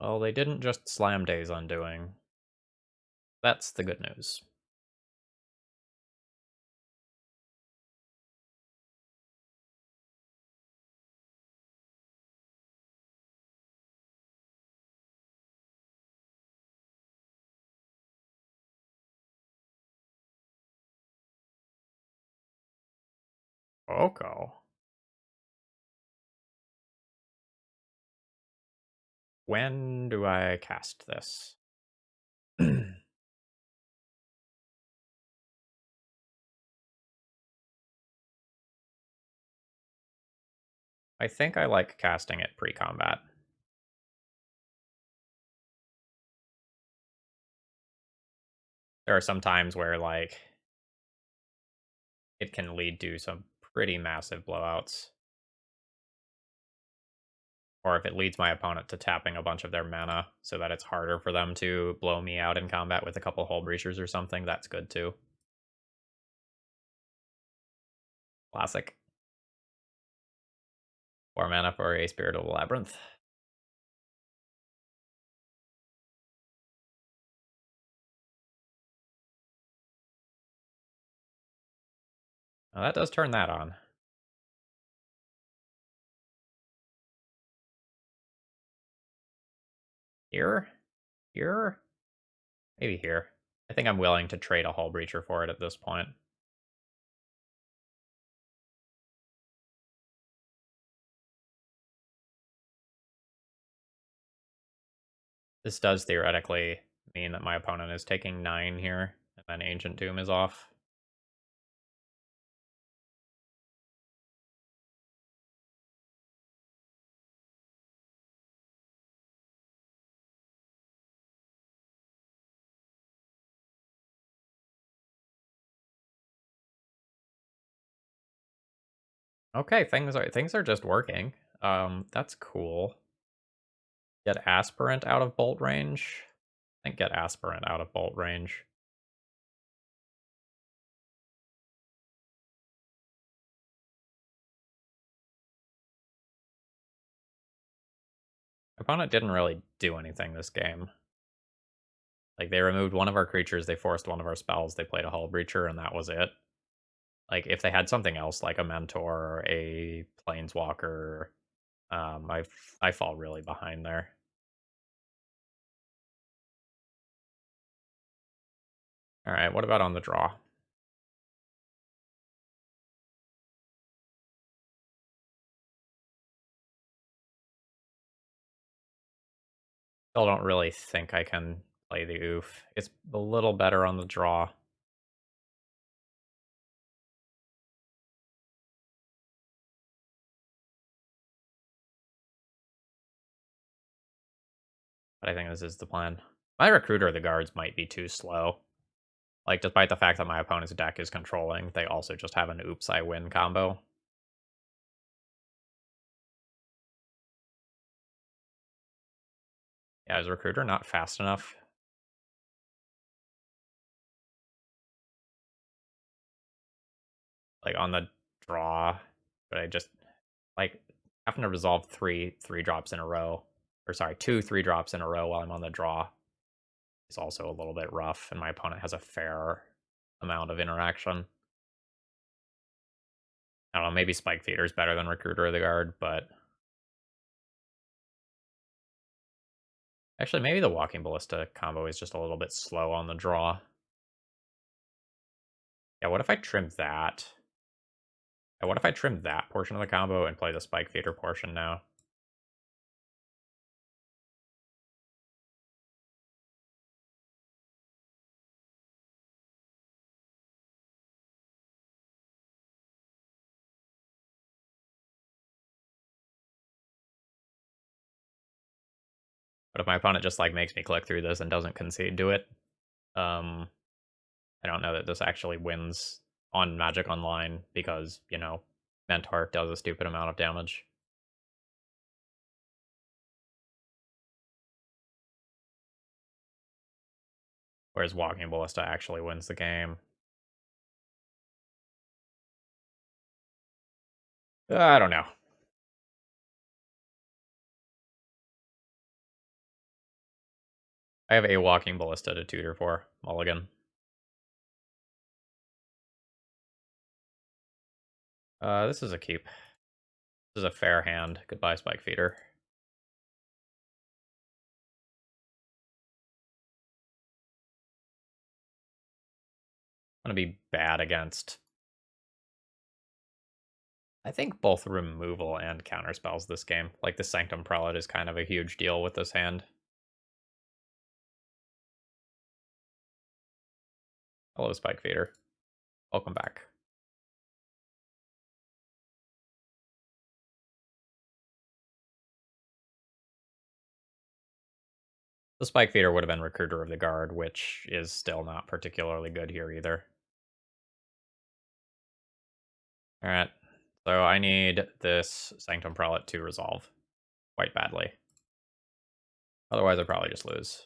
Well, they didn't just slam Days Undoing. That's the good news. Oko. When do I cast this? I think I like casting it pre-combat. There are some times where, like, it can lead to some pretty massive blowouts. Or if it leads my opponent to tapping a bunch of their mana so that it's harder for them to blow me out in combat with a couple Hull Breachers or something, that's good too. Classic. 4 mana for a Spirit of the Labyrinth. Now that does turn that on. Here? Here? Maybe here. I think I'm willing to trade a Hull Breacher for it at this point. This does theoretically mean that my opponent is taking 9 here, and then Ancient Doom is off. Okay, things are just working. That's cool. Get Aspirant out of bolt range. I think get Aspirant out of bolt range. My opponent didn't really do anything this game. Like, they removed one of our creatures, they forced one of our spells, they played a Hull Breacher, and that was it. Like, if they had something else, like a Mentor or a Planeswalker, I fall really behind there. Alright, what about on the draw? Still don't really think I can play the oof. It's a little better on the draw. But I think this is the plan. My Recruiter of the Guards might be too slow. Like, despite the fact that my opponent's deck is controlling, they also just have an oops, I win combo. Yeah, is Recruiter not fast enough? Like, on the draw, but I just, like, having to resolve three drops in a row. Or sorry, 2 3-drops in a row while I'm on the draw is also a little bit rough, and my opponent has a fair amount of interaction. I don't know, maybe Spike Feeder is better than Recruiter of the Guard, but actually maybe the Walking Ballista combo is just a little bit slow on the draw. Yeah, what if I trim that? Yeah, what if I trim that portion of the combo and play the Spike Feeder portion now? But if my opponent just like makes me click through this and doesn't concede to it, I don't know that this actually wins on Magic Online because, you know, Mentor does a stupid amount of damage. Whereas Walking Ballista actually wins the game. I don't know. I have a Walking Ballista to tutor for. Mulligan. This is a keep. This is a fair hand. Goodbye, Spike Feeder. I'm gonna be bad against, I think, both removal and counter spells this game. Like, the Sanctum Prelate is kind of a huge deal with this hand. Hello, Spike Feeder. Welcome back. The Spike Feeder would have been Recruiter of the Guard, which is still not particularly good here either. Alright, so I need this Sanctum Prelate to resolve quite badly. Otherwise, I'd probably just lose.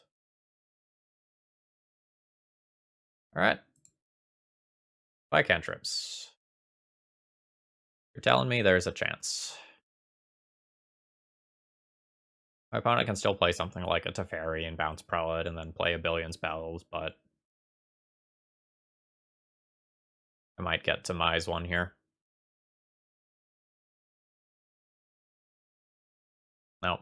Alright. By cantrips. You're telling me there's a chance. My opponent can still play something like a Teferi and bounce Prelate and then play a billion spells, but I might get to Mize one here. Nope.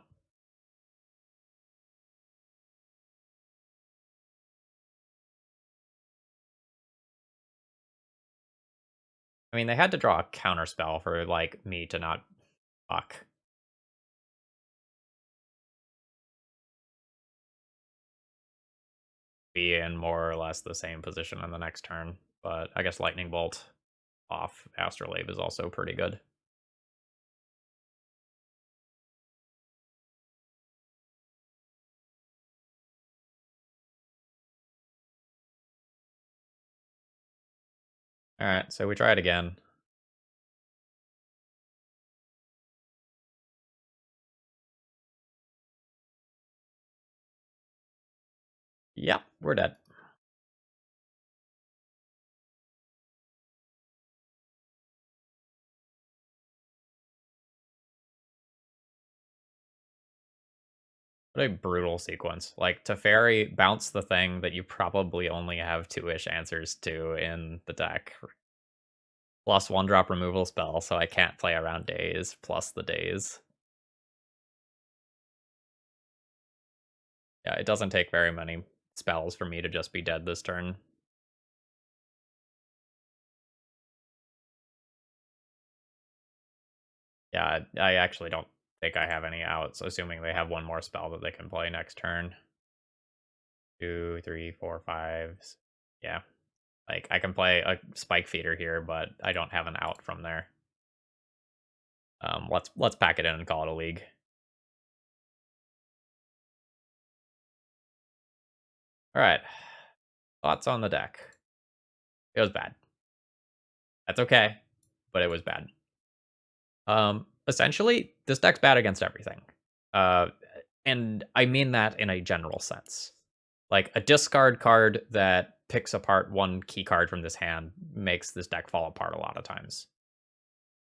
I mean, they had to draw a counter spell for, like, me to not fuck. Be in more or less the same position in the next turn, but I guess Lightning Bolt off Astrolabe is also pretty good. Alright, so we try it again. Yep, we're dead. What a brutal sequence. Like, Teferi, bounce the thing that you probably only have 2-ish answers to in the deck. Plus 1-drop removal spell, so I can't play around days, plus the days. Yeah, it doesn't take very many spells for me to just be dead this turn. Yeah, I actually don't think I have any outs, assuming they have one more spell that they can play next turn. 2, 3, 4, 5. Yeah. Like, I can play a Spike Feeder here, but I don't have an out from there. Let's pack it in and call it a league. Alright. Thoughts on the deck. It was bad. That's okay, but it was bad. Essentially, this deck's bad against everything. And I mean that in a general sense. Like, a discard card that picks apart one key card from this hand makes this deck fall apart a lot of times.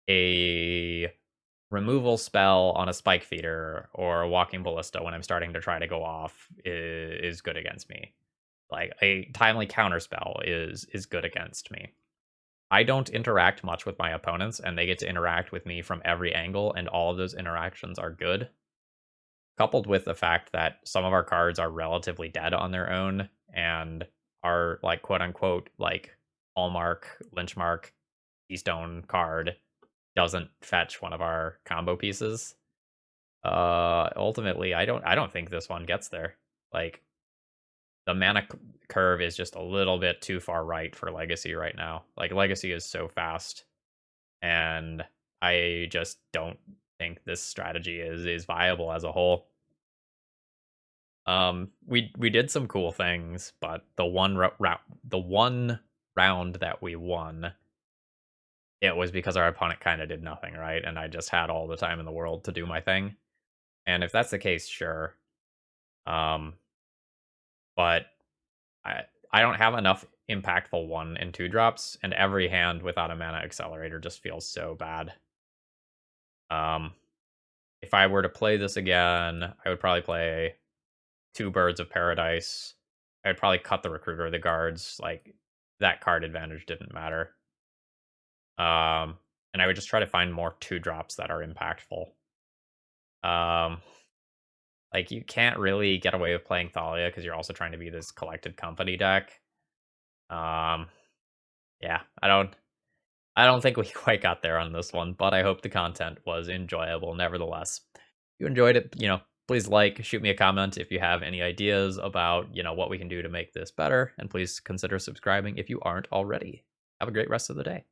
A removal spell on a Spike Feeder or a Walking Ballista when I'm starting to try to go off is good against me. Like, a timely counterspell is good against me. I don't interact much with my opponents, and they get to interact with me from every angle, and all of those interactions are good. Coupled with the fact that some of our cards are relatively dead on their own, and our, like, quote-unquote, like, Hallmark, Lynchmark, Keystone card doesn't fetch one of our combo pieces. Ultimately, I don't think this one gets there. Like, the mana curve is just a little bit too far right for Legacy right now. Like, Legacy is so fast, and I just don't think this strategy is viable as a whole. We did some cool things, but the one round that we won, it was because our opponent kind of did nothing, right? And I just had all the time in the world to do my thing. And if that's the case, sure. Um, but I don't have enough impactful 1 and 2 drops, and every hand without a mana accelerator just feels so bad. If I were to play this again, I would probably play 2 Birds of Paradise. I would probably cut the Recruiter of the Guards. Like, that card advantage didn't matter. And I would just try to find more 2 drops that are impactful. Like, you can't really get away with playing Thalia because you're also trying to be this collected company deck. Yeah, I don't think we quite got there on this one, but I hope the content was enjoyable nevertheless. If you enjoyed it, please shoot me a comment if you have any ideas about, what we can do to make this better, and please consider subscribing if you aren't already. Have a great rest of the day.